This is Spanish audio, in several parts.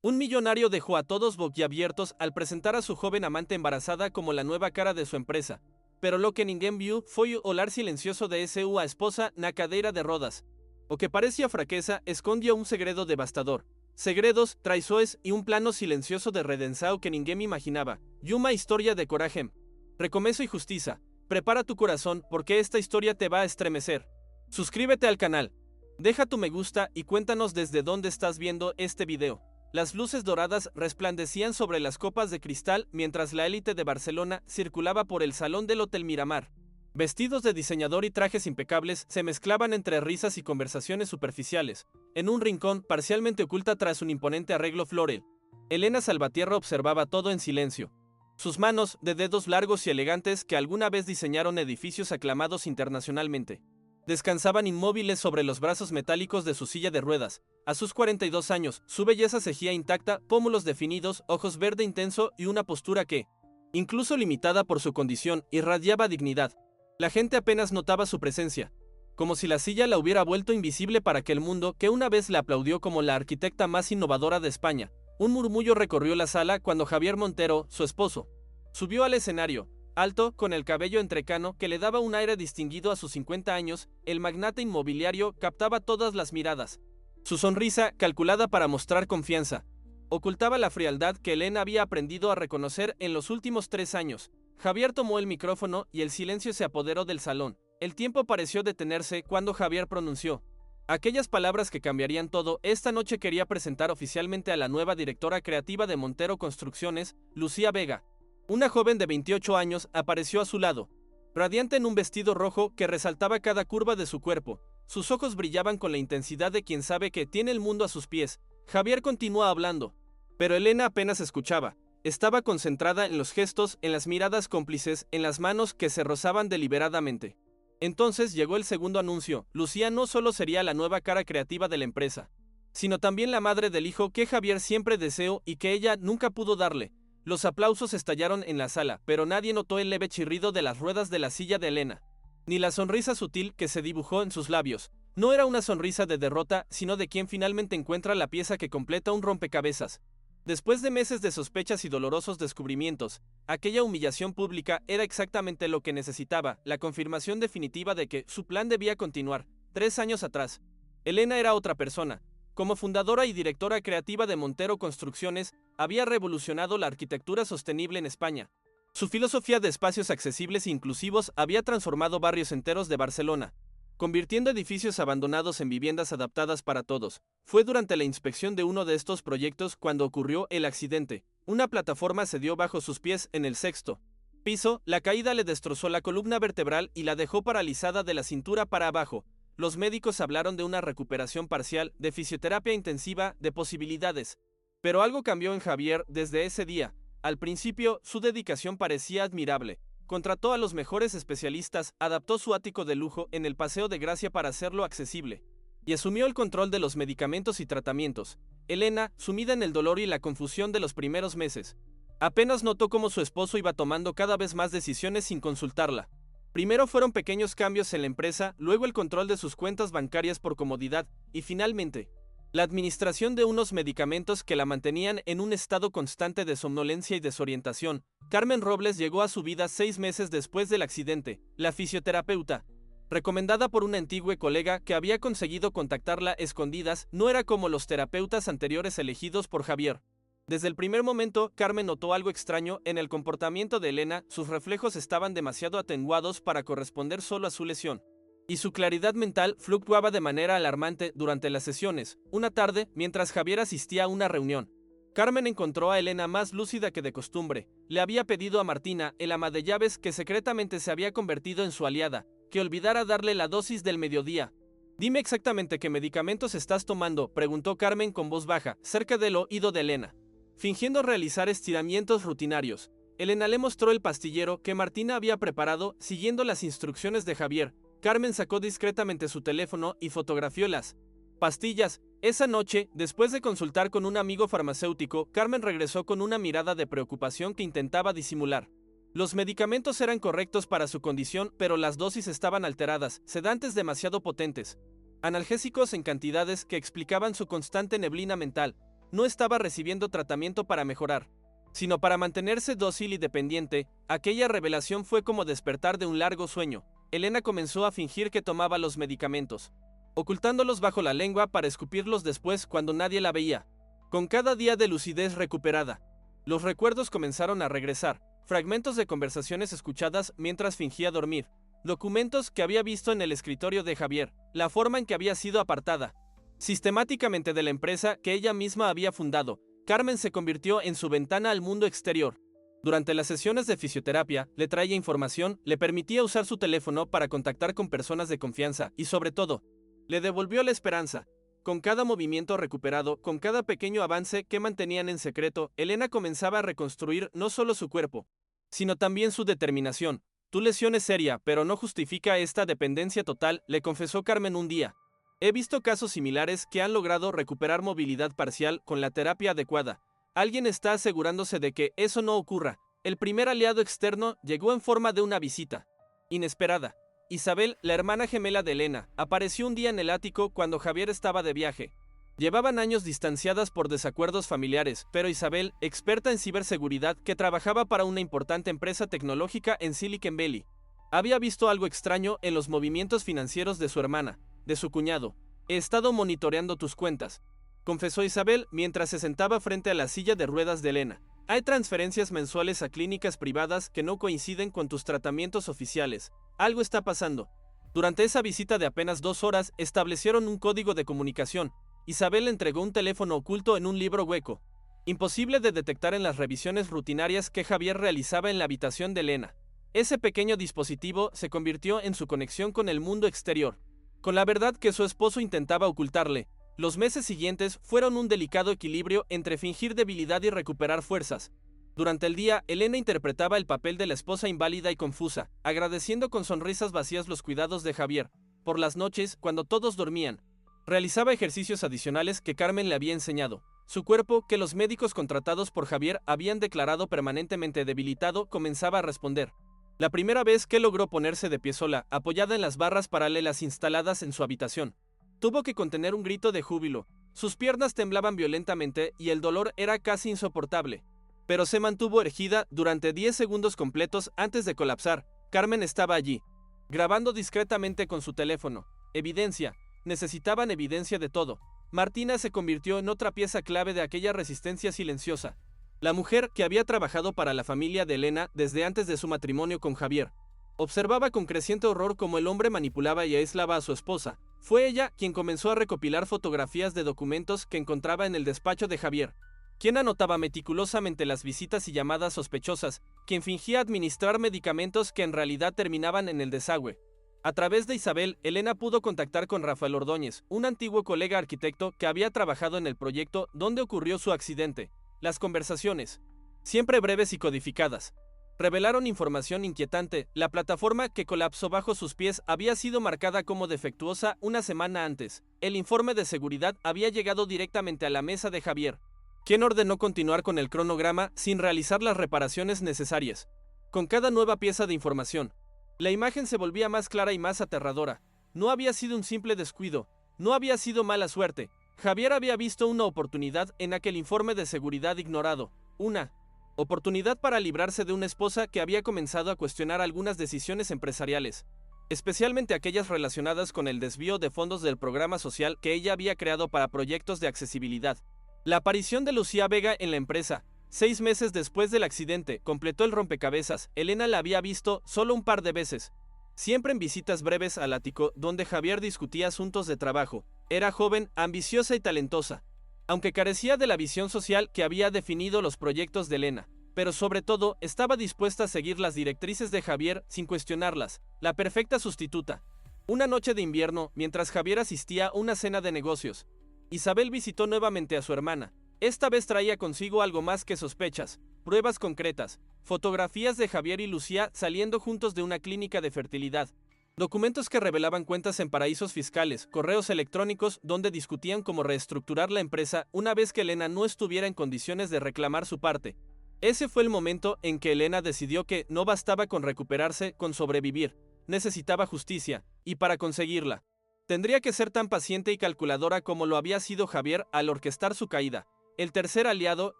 Un millonario dejó a todos boquiabiertos al presentar a su joven amante embarazada como la nueva cara de su empresa. Pero lo que ninguém viu foi o olhar silencioso de sua esposa na cadeira de rodas. O que parecía fraqueza escondió un segredo devastador. Segredos, traições y un plano silencioso de redenção que ninguém imaginaba. Y una historia de coraje, recomezo y justicia. Prepara tu corazón porque esta historia te va a estremecer. Suscríbete al canal. Deja tu me gusta y cuéntanos desde dónde estás viendo este video. Las luces doradas resplandecían sobre las copas de cristal mientras la élite de Barcelona circulaba por el salón del Hotel Miramar. Vestidos de diseñador y trajes impecables se mezclaban entre risas y conversaciones superficiales. En un rincón parcialmente oculta tras un imponente arreglo floral, Elena Salvatierra observaba todo en silencio. Sus manos, de dedos largos y elegantes que alguna vez diseñaron edificios aclamados internacionalmente, descansaban inmóviles sobre los brazos metálicos de su silla de ruedas. A sus 42 años, su belleza seguía intacta, pómulos definidos, ojos verde intenso y una postura que, incluso limitada por su condición, irradiaba dignidad. La gente apenas notaba su presencia, como si la silla la hubiera vuelto invisible para que el mundo, que una vez la aplaudió como la arquitecta más innovadora de España. Un murmullo recorrió la sala cuando Javier Montero, su esposo, subió al escenario. Alto, con el cabello entrecano que le daba un aire distinguido a sus 50 años, el magnate inmobiliario captaba todas las miradas. Su sonrisa, calculada para mostrar confianza, ocultaba la frialdad que Elena había aprendido a reconocer en los últimos 3 años. Javier tomó el micrófono y el silencio se apoderó del salón. El tiempo pareció detenerse cuando Javier pronunció aquellas palabras que cambiarían todo. Esta noche quería presentar oficialmente a la nueva directora creativa de Montero Construcciones, Lucía Vega. Una joven de 28 años apareció a su lado, radiante en un vestido rojo que resaltaba cada curva de su cuerpo. Sus ojos brillaban con la intensidad de quien sabe que tiene el mundo a sus pies. Javier continuó hablando, pero Elena apenas escuchaba. Estaba concentrada en los gestos, en las miradas cómplices, en las manos que se rozaban deliberadamente. Entonces llegó el segundo anuncio. Lucía no solo sería la nueva cara creativa de la empresa, sino también la madre del hijo que Javier siempre deseó y que ella nunca pudo darle. Los aplausos estallaron en la sala, pero nadie notó el leve chirrido de las ruedas de la silla de Elena, ni la sonrisa sutil que se dibujó en sus labios. No era una sonrisa de derrota, sino de quien finalmente encuentra la pieza que completa un rompecabezas. Después de meses de sospechas y dolorosos descubrimientos, aquella humillación pública era exactamente lo que necesitaba, la confirmación definitiva de que su plan debía continuar. 3 años atrás, Elena era otra persona. Como fundadora y directora creativa de Montero Construcciones, había revolucionado la arquitectura sostenible en España. Su filosofía de espacios accesibles e inclusivos había transformado barrios enteros de Barcelona, convirtiendo edificios abandonados en viviendas adaptadas para todos. Fue durante la inspección de uno de estos proyectos cuando ocurrió el accidente. Una plataforma cedió bajo sus pies en el 6º piso, la caída le destrozó la columna vertebral y la dejó paralizada de la cintura para abajo. Los médicos hablaron de una recuperación parcial, de fisioterapia intensiva, de posibilidades. Pero algo cambió en Javier desde ese día. Al principio, su dedicación parecía admirable. Contrató a los mejores especialistas, adaptó su ático de lujo en el Paseo de Gracia para hacerlo accesible, y asumió el control de los medicamentos y tratamientos. Elena, sumida en el dolor y la confusión de los primeros meses, apenas notó cómo su esposo iba tomando cada vez más decisiones sin consultarla. Primero fueron pequeños cambios en la empresa, luego el control de sus cuentas bancarias por comodidad, y finalmente, la administración de unos medicamentos que la mantenían en un estado constante de somnolencia y desorientación. Carmen Robles llegó a su vida 6 meses después del accidente. La fisioterapeuta, recomendada por una antigua colega que había conseguido contactarla escondidas, no era como los terapeutas anteriores elegidos por Javier. Desde el primer momento, Carmen notó algo extraño en el comportamiento de Elena. Sus reflejos estaban demasiado atenuados para corresponder solo a su lesión, y su claridad mental fluctuaba de manera alarmante durante las sesiones. Una tarde, mientras Javier asistía a una reunión, Carmen encontró a Elena más lúcida que de costumbre. Le había pedido a Martina, el ama de llaves que secretamente se había convertido en su aliada, que olvidara darle la dosis del mediodía. «Dime exactamente qué medicamentos estás tomando», preguntó Carmen con voz baja, cerca del oído de Elena. Fingiendo realizar estiramientos rutinarios, Elena le mostró el pastillero que Martina había preparado siguiendo las instrucciones de Javier. Carmen sacó discretamente su teléfono y fotografió las pastillas. Esa noche, después de consultar con un amigo farmacéutico, Carmen regresó con una mirada de preocupación que intentaba disimular. Los medicamentos eran correctos para su condición, pero las dosis estaban alteradas, sedantes demasiado potentes, analgésicos en cantidades que explicaban su constante neblina mental. no estaba recibiendo tratamiento para mejorar, sino para mantenerse dócil y dependiente. Aquella revelación fue como despertar de un largo sueño. Elena comenzó a fingir que tomaba los medicamentos, ocultándolos bajo la lengua para escupirlos después cuando nadie la veía. Con cada día de lucidez recuperada, los recuerdos comenzaron a regresar, fragmentos de conversaciones escuchadas mientras fingía dormir, documentos que había visto en el escritorio de Javier, la forma en que había sido apartada sistemáticamente de la empresa que ella misma había fundado. Carmen se convirtió en su ventana al mundo exterior. Durante las sesiones de fisioterapia, le traía información, le permitía usar su teléfono para contactar con personas de confianza y, sobre todo, le devolvió la esperanza. Con cada movimiento recuperado, con cada pequeño avance que mantenían en secreto, Elena comenzaba a reconstruir no solo su cuerpo, sino también su determinación. Tu lesión es seria, pero no justifica esta dependencia total, le confesó Carmen un día. He visto casos similares que han logrado recuperar movilidad parcial con la terapia adecuada. Alguien está asegurándose de que eso no ocurra. El primer aliado externo llegó en forma de una visita inesperada. Isabel, la hermana gemela de Elena, apareció un día en el ático cuando Javier estaba de viaje. Llevaban años distanciadas por desacuerdos familiares, pero Isabel, experta en ciberseguridad que trabajaba para una importante empresa tecnológica en Silicon Valley, había visto algo extraño en los movimientos financieros de su hermana, de su cuñado. He estado monitoreando tus cuentas, confesó Isabel mientras se sentaba frente a la silla de ruedas de Elena. Hay transferencias mensuales a clínicas privadas que no coinciden con tus tratamientos oficiales. Algo está pasando. Durante esa visita de apenas 2 horas, establecieron un código de comunicación. Isabel le entregó un teléfono oculto en un libro hueco, imposible de detectar en las revisiones rutinarias que Javier realizaba en la habitación de Elena. Ese pequeño dispositivo se convirtió en su conexión con el mundo exterior, con la verdad que su esposo intentaba ocultarle. Los meses siguientes fueron un delicado equilibrio entre fingir debilidad y recuperar fuerzas. Durante el día, Elena interpretaba el papel de la esposa inválida y confusa, agradeciendo con sonrisas vacías los cuidados de Javier. Por las noches, cuando todos dormían, realizaba ejercicios adicionales que Carmen le había enseñado. Su cuerpo, que los médicos contratados por Javier habían declarado permanentemente debilitado, comenzaba a responder. La primera vez que logró ponerse de pie sola, apoyada en las barras paralelas instaladas en su habitación, tuvo que contener un grito de júbilo. Sus piernas temblaban violentamente y el dolor era casi insoportable. Pero se mantuvo erguida durante 10 segundos completos antes de colapsar. Carmen estaba allí, grabando discretamente con su teléfono. Evidencia. Necesitaban evidencia de todo. Martina se convirtió en otra pieza clave de aquella resistencia silenciosa. La mujer que había trabajado para la familia de Elena desde antes de su matrimonio con Javier. Observaba con creciente horror cómo el hombre manipulaba y aislaba a su esposa. Fue ella quien comenzó a recopilar fotografías de documentos que encontraba en el despacho de Javier, quien anotaba meticulosamente las visitas y llamadas sospechosas, quien fingía administrar medicamentos que en realidad terminaban en el desagüe. A través de Isabel, Elena pudo contactar con Rafael Ordóñez, un antiguo colega arquitecto que había trabajado en el proyecto donde ocurrió su accidente. Las conversaciones, siempre breves y codificadas, revelaron información inquietante. La plataforma que colapsó bajo sus pies había sido marcada como defectuosa una semana antes. El informe de seguridad había llegado directamente a la mesa de Javier, quien ordenó continuar con el cronograma sin realizar las reparaciones necesarias. Con cada nueva pieza de información, la imagen se volvía más clara y más aterradora. No había sido un simple descuido, no había sido mala suerte. Javier había visto una oportunidad en aquel informe de seguridad ignorado, una oportunidad para librarse de una esposa que había comenzado a cuestionar algunas decisiones empresariales, especialmente aquellas relacionadas con el desvío de fondos del programa social que ella había creado para proyectos de accesibilidad. La aparición de Lucía Vega en la empresa, 6 meses después del accidente, completó el rompecabezas. Elena la había visto solo un par de veces, siempre en visitas breves al ático donde Javier discutía asuntos de trabajo. Era joven, ambiciosa y talentosa, aunque carecía de la visión social que había definido los proyectos de Elena, pero sobre todo estaba dispuesta a seguir las directrices de Javier sin cuestionarlas. La perfecta sustituta. Una noche de invierno, mientras Javier asistía a una cena de negocios, Isabel visitó nuevamente a su hermana. Esta vez traía consigo algo más que sospechas, pruebas concretas, fotografías de Javier y Lucía saliendo juntos de una clínica de fertilidad, documentos que revelaban cuentas en paraísos fiscales, correos electrónicos donde discutían cómo reestructurar la empresa una vez que Elena no estuviera en condiciones de reclamar su parte. Ese fue el momento en que Elena decidió que no bastaba con recuperarse, con sobrevivir, necesitaba justicia, y para conseguirla, tendría que ser tan paciente y calculadora como lo había sido Javier al orquestar su caída. El tercer aliado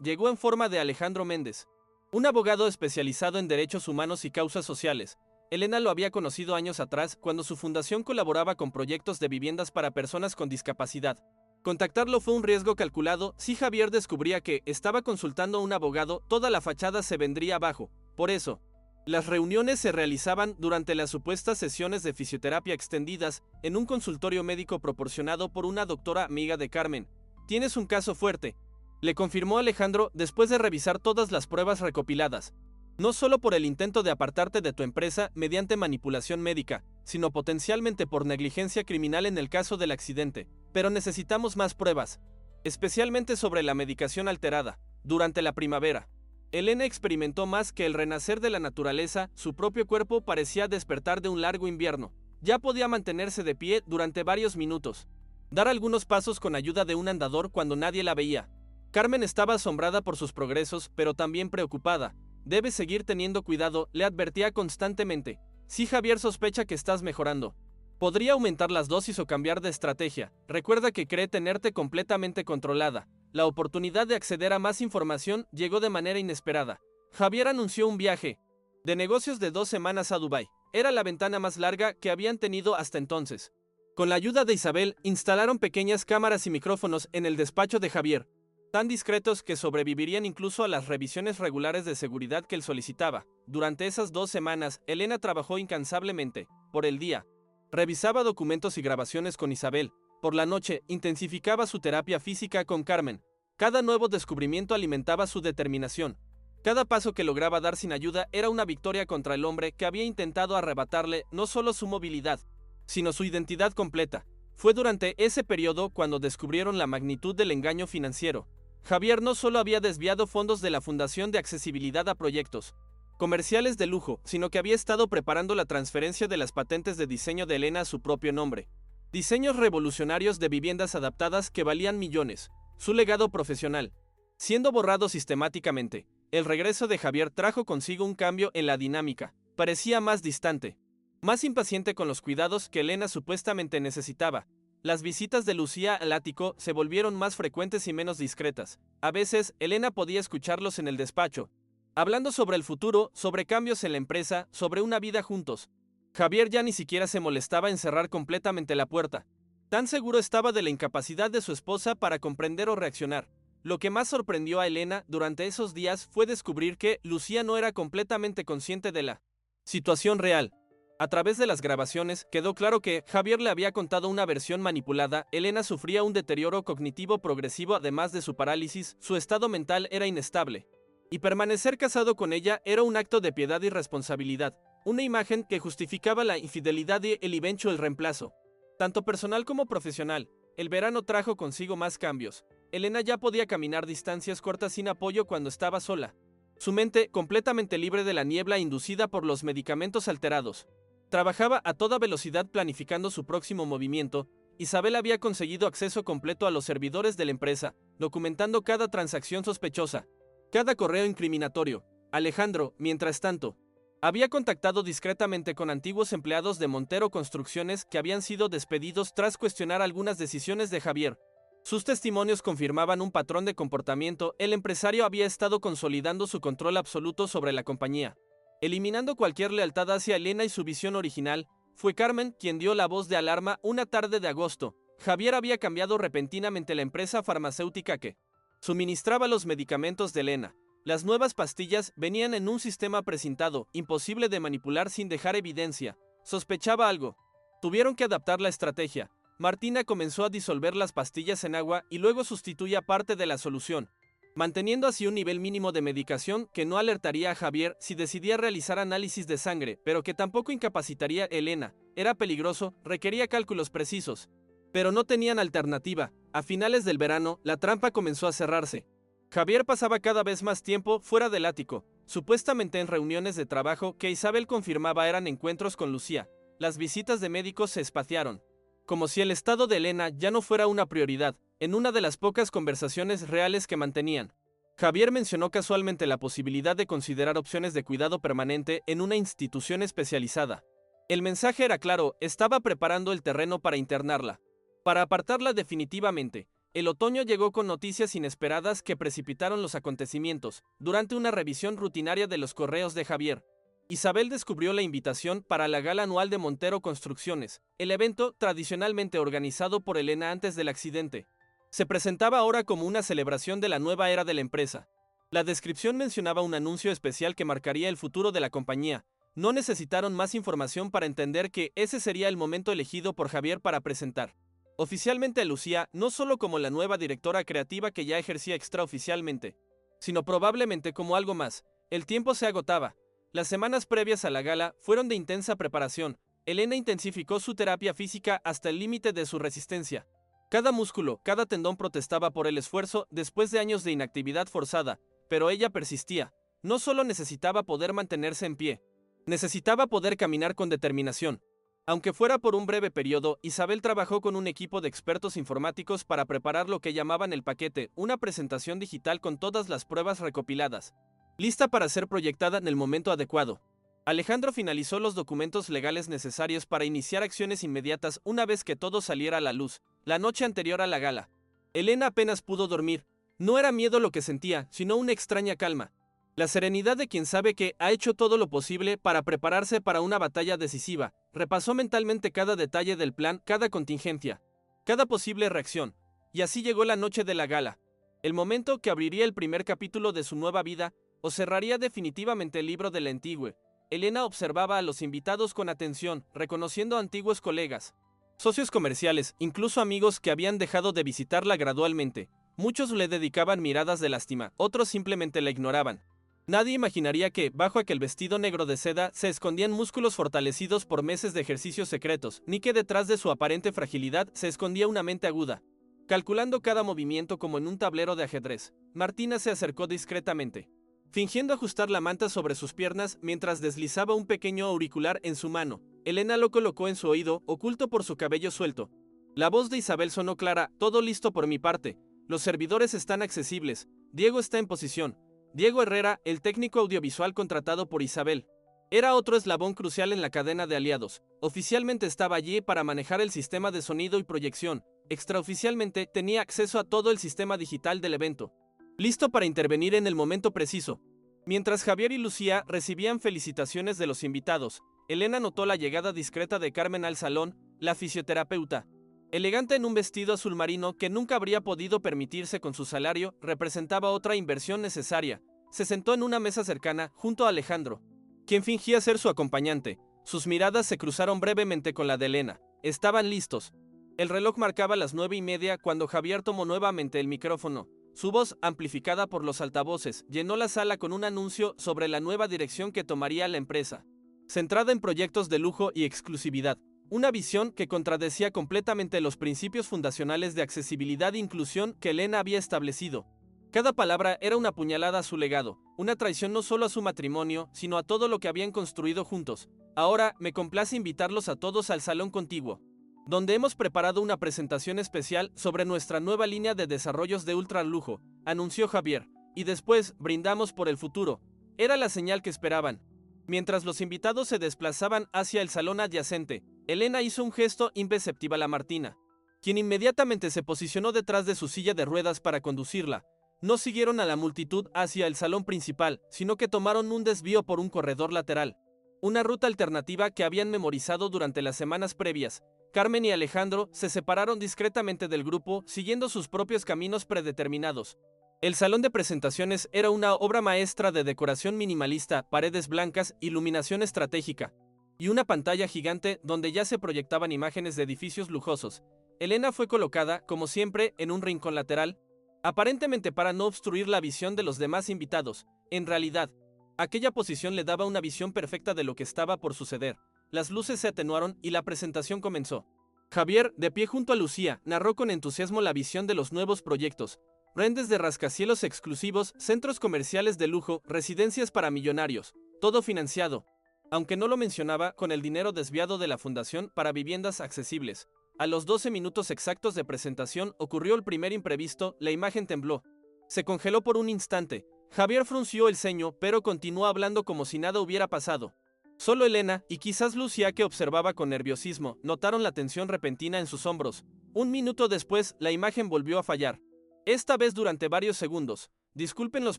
llegó en forma de Alejandro Méndez, un abogado especializado en derechos humanos y causas sociales. Elena lo había conocido años atrás cuando su fundación colaboraba con proyectos de viviendas para personas con discapacidad. Contactarlo fue un riesgo calculado. Si Javier descubría que estaba consultando a un abogado, toda la fachada se vendría abajo. Por eso, las reuniones se realizaban durante las supuestas sesiones de fisioterapia extendidas en un consultorio médico proporcionado por una doctora amiga de Carmen. «Tienes un caso fuerte», le confirmó Alejandro después de revisar todas las pruebas recopiladas. No solo por el intento de apartarte de tu empresa mediante manipulación médica, sino potencialmente por negligencia criminal en el caso del accidente. Pero necesitamos más pruebas, especialmente sobre la medicación alterada. Durante la primavera, Elena experimentó más que el renacer de la naturaleza. Su propio cuerpo parecía despertar de un largo invierno. Ya podía mantenerse de pie durante varios minutos, dar algunos pasos con ayuda de un andador cuando nadie la veía. Carmen estaba asombrada por sus progresos, pero también preocupada. «Debes seguir teniendo cuidado», le advertía constantemente. «Si Javier sospecha que estás mejorando, podría aumentar las dosis o cambiar de estrategia. Recuerda que cree tenerte completamente controlada». La oportunidad de acceder a más información llegó de manera inesperada. Javier anunció un viaje de negocios de 2 semanas a Dubái. Era la ventana más larga que habían tenido hasta entonces. Con la ayuda de Isabel, instalaron pequeñas cámaras y micrófonos en el despacho de Javier, tan discretos que sobrevivirían incluso a las revisiones regulares de seguridad que él solicitaba. Durante esas 2 semanas, Elena trabajó incansablemente. Por el día, revisaba documentos y grabaciones con Isabel. Por la noche, intensificaba su terapia física con Carmen. Cada nuevo descubrimiento alimentaba su determinación. Cada paso que lograba dar sin ayuda era una victoria contra el hombre que había intentado arrebatarle no solo su movilidad, sino su identidad completa. Fue durante ese periodo cuando descubrieron la magnitud del engaño financiero. Javier no solo había desviado fondos de la Fundación de Accesibilidad a proyectos comerciales de lujo, sino que había estado preparando la transferencia de las patentes de diseño de Elena a su propio nombre. Diseños revolucionarios de viviendas adaptadas que valían millones. Su legado profesional, siendo borrado sistemáticamente. El regreso de Javier trajo consigo un cambio en la dinámica. Parecía más distante, más impaciente con los cuidados que Elena supuestamente necesitaba. Las visitas de Lucía al ático se volvieron más frecuentes y menos discretas. A veces, Elena podía escucharlos en el despacho, hablando sobre el futuro, sobre cambios en la empresa, sobre una vida juntos. Javier ya ni siquiera se molestaba en cerrar completamente la puerta. Tan seguro estaba de la incapacidad de su esposa para comprender o reaccionar. Lo que más sorprendió a Elena durante esos días fue descubrir que Lucía no era completamente consciente de la situación real. A través de las grabaciones, quedó claro que Javier le había contado una versión manipulada. Elena sufría un deterioro cognitivo progresivo. Además de su parálisis, su estado mental era inestable. Y permanecer casado con ella era un acto de piedad y responsabilidad. Una imagen que justificaba la infidelidad y el eventual reemplazo, tanto personal como profesional. El verano trajo consigo más cambios. Elena ya podía caminar distancias cortas sin apoyo cuando estaba sola. Su mente completamente libre de la niebla inducida por los medicamentos alterados. Trabajaba a toda velocidad planificando su próximo movimiento. Isabel había conseguido acceso completo a los servidores de la empresa, documentando cada transacción sospechosa, cada correo incriminatorio. Alejandro, mientras tanto, había contactado discretamente con antiguos empleados de Montero Construcciones que habían sido despedidos tras cuestionar algunas decisiones de Javier. Sus testimonios confirmaban un patrón de comportamiento. El empresario había estado consolidando su control absoluto sobre la compañía, eliminando cualquier lealtad hacia Elena y su visión original. Fue Carmen quien dio la voz de alarma una tarde de agosto. Javier había cambiado repentinamente la empresa farmacéutica que suministraba los medicamentos de Elena. Las nuevas pastillas venían en un sistema precintado, imposible de manipular sin dejar evidencia. Sospechaba algo. Tuvieron que adaptar la estrategia. Martina comenzó a disolver las pastillas en agua y luego sustituía parte de la solución, manteniendo así un nivel mínimo de medicación que no alertaría a Javier si decidía realizar análisis de sangre, pero que tampoco incapacitaría a Elena. Era peligroso, requería cálculos precisos, pero no tenían alternativa. A finales del verano, la trampa comenzó a cerrarse. Javier pasaba cada vez más tiempo fuera del ático, supuestamente en reuniones de trabajo que Isabel confirmaba eran encuentros con Lucía. Las visitas de médicos se espaciaron, como si el estado de Elena ya no fuera una prioridad. En una de las pocas conversaciones reales que mantenían, Javier mencionó casualmente la posibilidad de considerar opciones de cuidado permanente en una institución especializada. El mensaje era claro: estaba preparando el terreno para internarla, para apartarla definitivamente. El otoño llegó con noticias inesperadas que precipitaron los acontecimientos. Durante una revisión rutinaria de los correos de Javier, Isabel descubrió la invitación para la gala anual de Montero Construcciones, el evento tradicionalmente organizado por Elena antes del accidente. Se presentaba ahora como una celebración de la nueva era de la empresa. La descripción mencionaba un anuncio especial que marcaría el futuro de la compañía. No necesitaron más información para entender que ese sería el momento elegido por Javier para presentar oficialmente a Lucía, no solo como la nueva directora creativa que ya ejercía extraoficialmente, sino probablemente como algo más. El tiempo se agotaba. Las semanas previas a la gala fueron de intensa preparación. Elena intensificó su terapia física hasta el límite de su resistencia. Cada músculo, cada tendón protestaba por el esfuerzo después de años de inactividad forzada, pero ella persistía. No solo necesitaba poder mantenerse en pie, necesitaba poder caminar con determinación. Aunque fuera por un breve periodo, Isabel trabajó con un equipo de expertos informáticos para preparar lo que llamaban el paquete, una presentación digital con todas las pruebas recopiladas, lista para ser proyectada en el momento adecuado. Alejandro finalizó los documentos legales necesarios para iniciar acciones inmediatas una vez que todo saliera a la luz, la noche anterior a la gala. Elena apenas pudo dormir. No era miedo lo que sentía, sino una extraña calma. La serenidad de quien sabe que ha hecho todo lo posible para prepararse para una batalla decisiva. Repasó mentalmente cada detalle del plan, cada contingencia, cada posible reacción. Y así llegó la noche de la gala. El momento que abriría el primer capítulo de su nueva vida, o cerraría definitivamente el libro del antiguo. Elena observaba a los invitados con atención, reconociendo a antiguos colegas, socios comerciales, incluso amigos que habían dejado de visitarla gradualmente. Muchos le dedicaban miradas de lástima, otros simplemente la ignoraban. Nadie imaginaría que, bajo aquel vestido negro de seda, se escondían músculos fortalecidos por meses de ejercicios secretos, ni que detrás de su aparente fragilidad se escondía una mente aguda. Calculando cada movimiento como en un tablero de ajedrez, Martina se acercó discretamente, fingiendo ajustar la manta sobre sus piernas mientras deslizaba un pequeño auricular en su mano. Elena lo colocó en su oído, oculto por su cabello suelto. La voz de Isabel sonó clara: todo listo por mi parte. Los servidores están accesibles. Diego está en posición. Diego Herrera, el técnico audiovisual contratado por Isabel, era otro eslabón crucial en la cadena de aliados. Oficialmente estaba allí para manejar el sistema de sonido y proyección. Extraoficialmente tenía acceso a todo el sistema digital del evento, listo para intervenir en el momento preciso. Mientras Javier y Lucía recibían felicitaciones de los invitados, Elena notó la llegada discreta de Carmen al salón, la fisioterapeuta. Elegante en un vestido azul marino que nunca habría podido permitirse con su salario, representaba otra inversión necesaria. Se sentó en una mesa cercana, junto a Alejandro, quien fingía ser su acompañante. Sus miradas se cruzaron brevemente con la de Elena. Estaban listos. El reloj marcaba las 9:30 cuando Javier tomó nuevamente el micrófono. Su voz, amplificada por los altavoces, llenó la sala con un anuncio sobre la nueva dirección que tomaría la empresa, centrada en proyectos de lujo y exclusividad. Una visión que contradecía completamente los principios fundacionales de accesibilidad e inclusión que Elena había establecido. Cada palabra era una puñalada a su legado, una traición no solo a su matrimonio, sino a todo lo que habían construido juntos. Ahora, me complace invitarlos a todos al salón contiguo, donde hemos preparado una presentación especial sobre nuestra nueva línea de desarrollos de ultralujo, anunció Javier, y después brindamos por el futuro. Era la señal que esperaban. Mientras los invitados se desplazaban hacia el salón adyacente, Elena hizo un gesto imperceptible a Martina, quien inmediatamente se posicionó detrás de su silla de ruedas para conducirla. No siguieron a la multitud hacia el salón principal, sino que tomaron un desvío por un corredor lateral, una ruta alternativa que habían memorizado durante las semanas previas. Carmen y Alejandro se separaron discretamente del grupo, siguiendo sus propios caminos predeterminados. El salón de presentaciones era una obra maestra de decoración minimalista, paredes blancas, iluminación estratégica y una pantalla gigante donde ya se proyectaban imágenes de edificios lujosos. Elena fue colocada, como siempre, en un rincón lateral, aparentemente para no obstruir la visión de los demás invitados. En realidad, aquella posición le daba una visión perfecta de lo que estaba por suceder. Las luces se atenuaron y la presentación comenzó. Javier, de pie junto a Lucía, narró con entusiasmo la visión de los nuevos proyectos: rendes de rascacielos exclusivos, centros comerciales de lujo, residencias para millonarios, todo financiado, aunque no lo mencionaba, con el dinero desviado de la Fundación para Viviendas Accesibles. A los 12 minutos exactos de presentación ocurrió el primer imprevisto: la imagen tembló. Se congeló por un instante. Javier frunció el ceño, pero continuó hablando como si nada hubiera pasado. Solo Elena, y quizás Lucía, que observaba con nerviosismo, notaron la tensión repentina en sus hombros. Un minuto después, la imagen volvió a fallar. Esta vez durante varios segundos. Disculpen los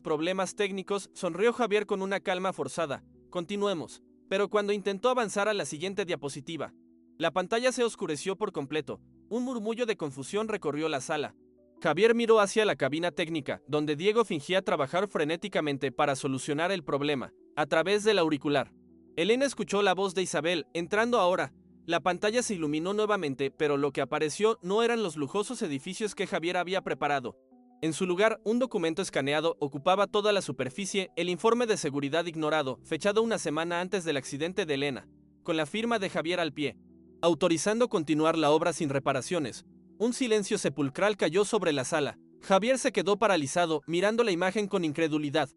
problemas técnicos, sonrió Javier con una calma forzada. Continuemos. Pero cuando intentó avanzar a la siguiente diapositiva, la pantalla se oscureció por completo. Un murmullo de confusión recorrió la sala. Javier miró hacia la cabina técnica, donde Diego fingía trabajar frenéticamente para solucionar el problema, a través del auricular. Elena escuchó la voz de Isabel, entrando ahora. La pantalla se iluminó nuevamente, pero lo que apareció no eran los lujosos edificios que Javier había preparado. En su lugar, un documento escaneado ocupaba toda la superficie, el informe de seguridad ignorado, fechado una semana antes del accidente de Elena, con la firma de Javier al pie, autorizando continuar la obra sin reparaciones. Un silencio sepulcral cayó sobre la sala. Javier se quedó paralizado, mirando la imagen con incredulidad.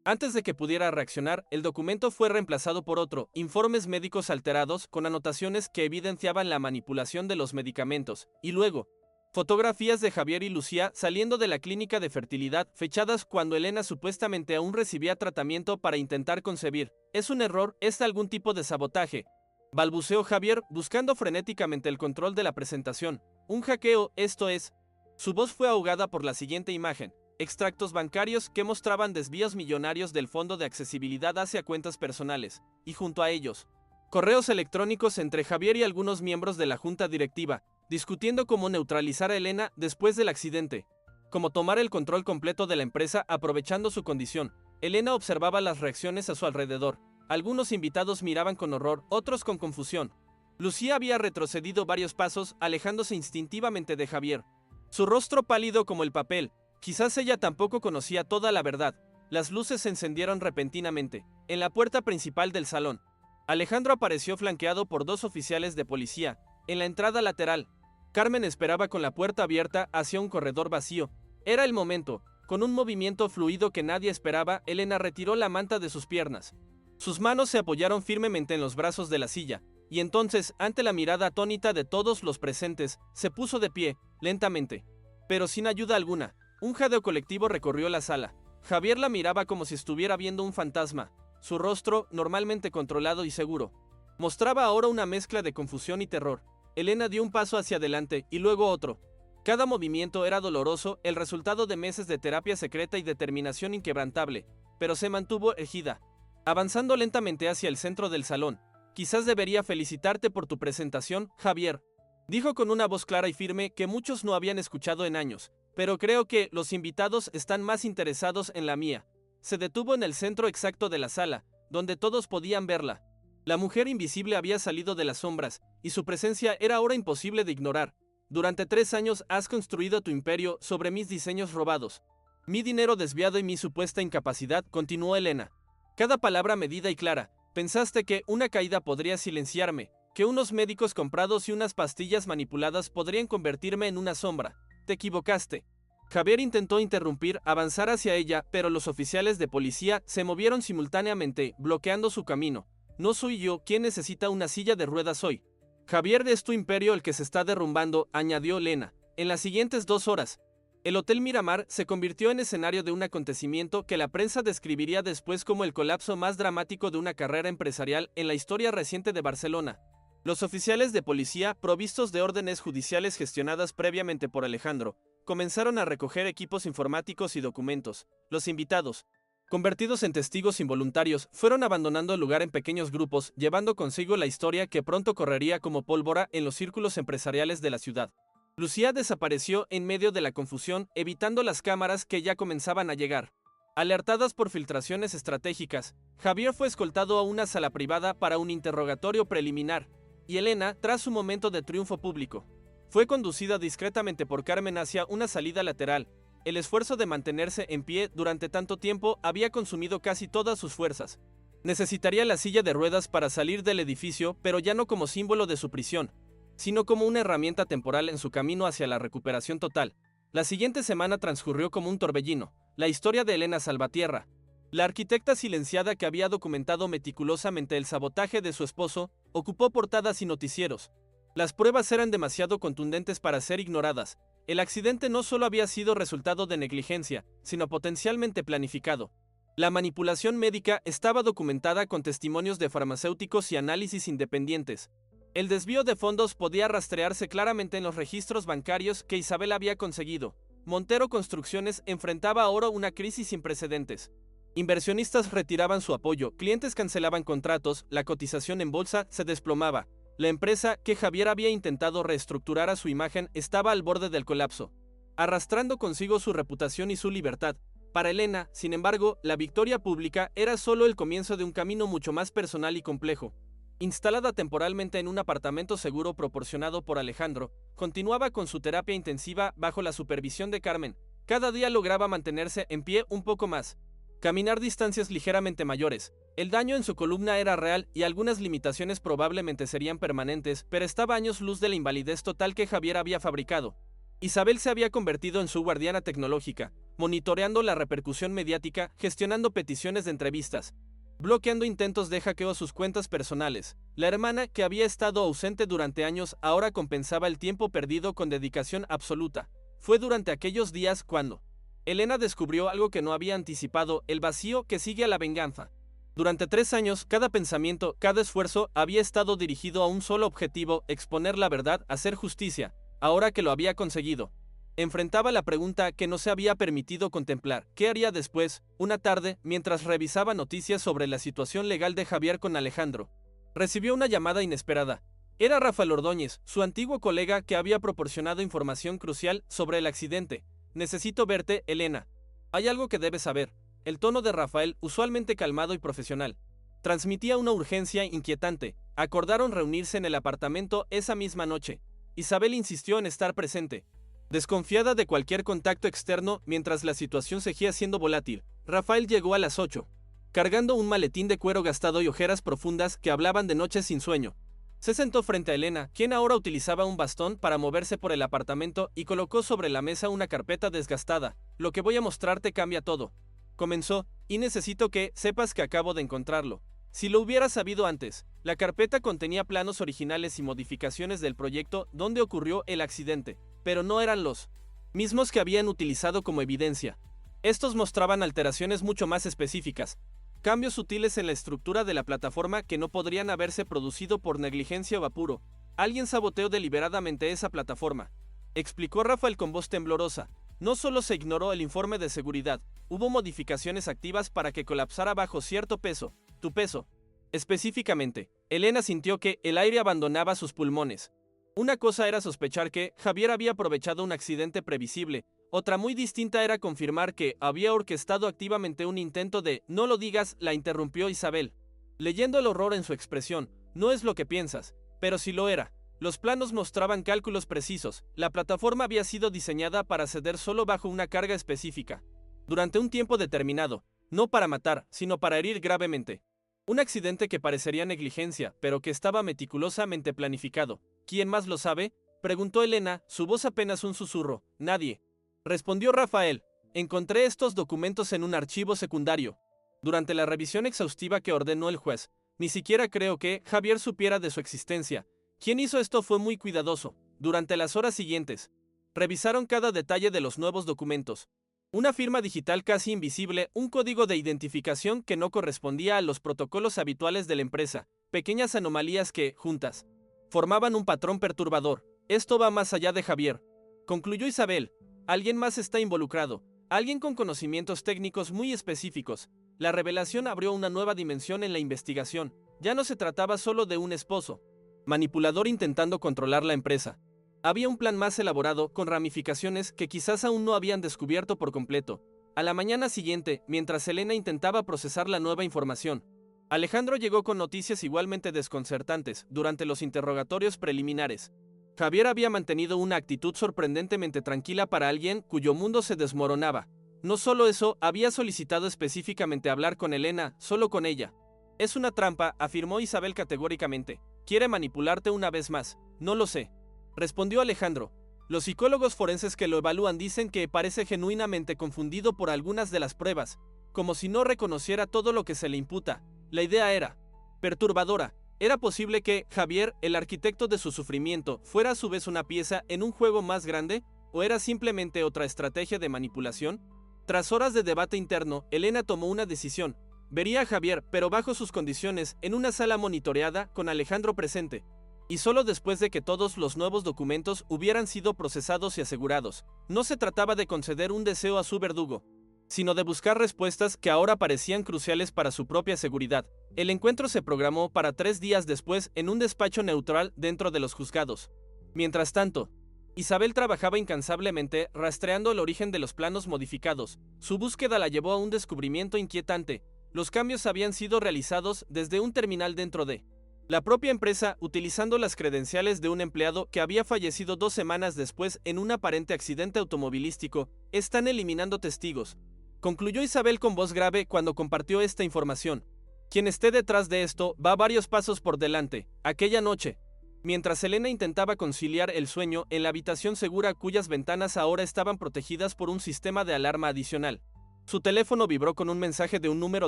Antes de que pudiera reaccionar, el documento fue reemplazado por otro, informes médicos alterados con anotaciones que evidenciaban la manipulación de los medicamentos, y luego, fotografías de Javier y Lucía saliendo de la clínica de fertilidad, fechadas cuando Elena supuestamente aún recibía tratamiento para intentar concebir. ¿Es un error? ¿Es algún tipo de sabotaje?, balbuceó Javier, buscando frenéticamente el control de la presentación. Un hackeo, esto es. Su voz fue ahogada por la siguiente imagen. Extractos bancarios que mostraban desvíos millonarios del Fondo de Accesibilidad hacia cuentas personales, y junto a ellos, correos electrónicos entre Javier y algunos miembros de la junta directiva, discutiendo cómo neutralizar a Elena después del accidente, cómo tomar el control completo de la empresa aprovechando su condición. Elena observaba las reacciones a su alrededor. Algunos invitados miraban con horror, otros con confusión. Lucía había retrocedido varios pasos, alejándose instintivamente de Javier. Su rostro pálido como el papel. Quizás ella tampoco conocía toda la verdad. Las luces se encendieron repentinamente, en la puerta principal del salón. Alejandro apareció flanqueado por dos oficiales de policía, en la entrada lateral. Carmen esperaba con la puerta abierta hacia un corredor vacío. Era el momento. Con un movimiento fluido que nadie esperaba, Elena retiró la manta de sus piernas. Sus manos se apoyaron firmemente en los brazos de la silla, y entonces, ante la mirada atónita de todos los presentes, se puso de pie, lentamente, pero sin ayuda alguna. Un jadeo colectivo recorrió la sala. Javier la miraba como si estuviera viendo un fantasma. Su rostro, normalmente controlado y seguro, mostraba ahora una mezcla de confusión y terror. Elena dio un paso hacia adelante y luego otro. Cada movimiento era doloroso, el resultado de meses de terapia secreta y determinación inquebrantable, pero se mantuvo erguida, avanzando lentamente hacia el centro del salón. Quizás debería felicitarte por tu presentación, Javier, dijo con una voz clara y firme que muchos no habían escuchado en años, pero creo que los invitados están más interesados en la mía. Se detuvo en el centro exacto de la sala, donde todos podían verla. La mujer invisible había salido de las sombras, y su presencia era ahora imposible de ignorar. Durante 3 años has construido tu imperio sobre mis diseños robados, mi dinero desviado y mi supuesta incapacidad, continuó Elena. Cada palabra medida y clara. Pensaste que una caída podría silenciarme, que unos médicos comprados y unas pastillas manipuladas podrían convertirme en una sombra. Te equivocaste. Javier intentó interrumpir, avanzar hacia ella, pero los oficiales de policía se movieron simultáneamente, bloqueando su camino. No soy yo quien necesita una silla de ruedas hoy. Javier, es tu imperio el que se está derrumbando, añadió Elena. En las siguientes 2 horas, el Hotel Miramar se convirtió en escenario de un acontecimiento que la prensa describiría después como el colapso más dramático de una carrera empresarial en la historia reciente de Barcelona. Los oficiales de policía, provistos de órdenes judiciales gestionadas previamente por Alejandro, comenzaron a recoger equipos informáticos y documentos. Los invitados, convertidos en testigos involuntarios, fueron abandonando el lugar en pequeños grupos, llevando consigo la historia que pronto correría como pólvora en los círculos empresariales de la ciudad. Lucía desapareció en medio de la confusión, evitando las cámaras que ya comenzaban a llegar. Alertadas por filtraciones estratégicas, Javier fue escoltado a una sala privada para un interrogatorio preliminar, y Elena, tras su momento de triunfo público, fue conducida discretamente por Carmen hacia una salida lateral. El esfuerzo de mantenerse en pie durante tanto tiempo había consumido casi todas sus fuerzas. Necesitaría la silla de ruedas para salir del edificio, pero ya no como símbolo de su prisión, sino como una herramienta temporal en su camino hacia la recuperación total. La siguiente semana transcurrió como un torbellino. La historia de Elena Salvatierra, la arquitecta silenciada que había documentado meticulosamente el sabotaje de su esposo, ocupó portadas y noticieros. Las pruebas eran demasiado contundentes para ser ignoradas. El accidente no solo había sido resultado de negligencia, sino potencialmente planificado. La manipulación médica estaba documentada con testimonios de farmacéuticos y análisis independientes. El desvío de fondos podía rastrearse claramente en los registros bancarios que Isabel había conseguido. Montero Construcciones enfrentaba ahora una crisis sin precedentes. Inversionistas retiraban su apoyo, clientes cancelaban contratos, la cotización en bolsa se desplomaba. La empresa, que Javier había intentado reestructurar a su imagen, estaba al borde del colapso, arrastrando consigo su reputación y su libertad. Para Elena, sin embargo, la victoria pública era solo el comienzo de un camino mucho más personal y complejo. Instalada temporalmente en un apartamento seguro proporcionado por Alejandro, continuaba con su terapia intensiva bajo la supervisión de Carmen. Cada día lograba mantenerse en pie un poco más, caminar distancias ligeramente mayores. El daño en su columna era real y algunas limitaciones probablemente serían permanentes, pero estaba a años luz de la invalidez total que Javier había fabricado. Isabel se había convertido en su guardiana tecnológica, monitoreando la repercusión mediática, gestionando peticiones de entrevistas, bloqueando intentos de hackeo a sus cuentas personales. La hermana, que había estado ausente durante años, ahora compensaba el tiempo perdido con dedicación absoluta. Fue durante aquellos días cuando Elena descubrió algo que no había anticipado: el vacío que sigue a la venganza. Durante 3 años, cada pensamiento, cada esfuerzo había estado dirigido a un solo objetivo: exponer la verdad, hacer justicia. Ahora que lo había conseguido, enfrentaba la pregunta que no se había permitido contemplar: ¿qué haría después? Una tarde, mientras revisaba noticias sobre la situación legal de Javier con Alejandro, recibió una llamada inesperada. Era Rafael Ordóñez, su antiguo colega que había proporcionado información crucial sobre el accidente. «Necesito verte, Elena. Hay algo que debes saber». El tono de Rafael, usualmente calmado y profesional, transmitía una urgencia inquietante. Acordaron reunirse en el apartamento esa misma noche. Isabel insistió en estar presente, desconfiada de cualquier contacto externo mientras la situación seguía siendo volátil. Rafael llegó a las 8, cargando un maletín de cuero gastado y ojeras profundas que hablaban de noches sin sueño. Se sentó frente a Elena, quien ahora utilizaba un bastón para moverse por el apartamento, y colocó sobre la mesa una carpeta desgastada. «Lo que voy a mostrarte cambia todo», comenzó, «y necesito que sepas que acabo de encontrarlo. Si lo hubiera sabido antes». La carpeta contenía planos originales y modificaciones del proyecto donde ocurrió el accidente, pero no eran los mismos que habían utilizado como evidencia. Estos mostraban alteraciones mucho más específicas, cambios sutiles en la estructura de la plataforma que no podrían haberse producido por negligencia o apuro. «Alguien saboteó deliberadamente esa plataforma», explicó Rafael con voz temblorosa. «No solo se ignoró el informe de seguridad, hubo modificaciones activas para que colapsara bajo cierto peso, tu peso». Específicamente, Elena sintió que el aire abandonaba sus pulmones. Una cosa era sospechar que Javier había aprovechado un accidente previsible, otra muy distinta era confirmar que había orquestado activamente un intento de «no lo digas», la interrumpió Isabel, leyendo el horror en su expresión. «No es lo que piensas, pero sí lo era». Los planos mostraban cálculos precisos. La plataforma había sido diseñada para ceder solo bajo una carga específica, durante un tiempo determinado, no para matar, sino para herir gravemente. Un accidente que parecería negligencia, pero que estaba meticulosamente planificado. «¿Quién más lo sabe?», preguntó Elena, su voz apenas un susurro. «Nadie», respondió Rafael. «Encontré estos documentos en un archivo secundario. Durante la revisión exhaustiva que ordenó el juez, ni siquiera creo que Javier supiera de su existencia. Quien hizo esto fue muy cuidadoso». Durante las horas siguientes, revisaron cada detalle de los nuevos documentos. Una firma digital casi invisible, un código de identificación que no correspondía a los protocolos habituales de la empresa, pequeñas anomalías que, juntas, formaban un patrón perturbador. «Esto va más allá de Javier», concluyó Isabel. «Alguien más está involucrado, alguien con conocimientos técnicos muy específicos». La revelación abrió una nueva dimensión en la investigación. Ya no se trataba solo de un esposo manipulador intentando controlar la empresa. Había un plan más elaborado, con ramificaciones que quizás aún no habían descubierto por completo. A la mañana siguiente, mientras Elena intentaba procesar la nueva información, Alejandro llegó con noticias igualmente desconcertantes. Durante los interrogatorios preliminares, Javier había mantenido una actitud sorprendentemente tranquila para alguien cuyo mundo se desmoronaba. No solo eso, había solicitado específicamente hablar con Elena, solo con ella. «Es una trampa», afirmó Isabel categóricamente. «Quiere manipularte una vez más». «No lo sé», respondió Alejandro. «Los psicólogos forenses que lo evalúan dicen que parece genuinamente confundido por algunas de las pruebas, como si no reconociera todo lo que se le imputa». La idea era perturbadora. ¿Era posible que Javier, el arquitecto de su sufrimiento, fuera a su vez una pieza en un juego más grande? ¿O era simplemente otra estrategia de manipulación? Tras horas de debate interno, Elena tomó una decisión. Vería a Javier, pero bajo sus condiciones, en una sala monitoreada, con Alejandro presente. Y solo después de que todos los nuevos documentos hubieran sido procesados y asegurados. No se trataba de conceder un deseo a su verdugo, sino de buscar respuestas que ahora parecían cruciales para su propia seguridad. El encuentro se programó para 3 días después en un despacho neutral dentro de los juzgados. Mientras tanto, Isabel trabajaba incansablemente rastreando el origen de los planos modificados. Su búsqueda la llevó a un descubrimiento inquietante. Los cambios habían sido realizados desde un terminal dentro de la propia empresa, utilizando las credenciales de un empleado que había fallecido 2 semanas después en un aparente accidente automovilístico. Están eliminando testigos, concluyó Isabel con voz grave cuando compartió esta información. Quien esté detrás de esto va varios pasos por delante. Aquella noche, mientras Elena intentaba conciliar el sueño en la habitación segura cuyas ventanas ahora estaban protegidas por un sistema de alarma adicional, su teléfono vibró con un mensaje de un número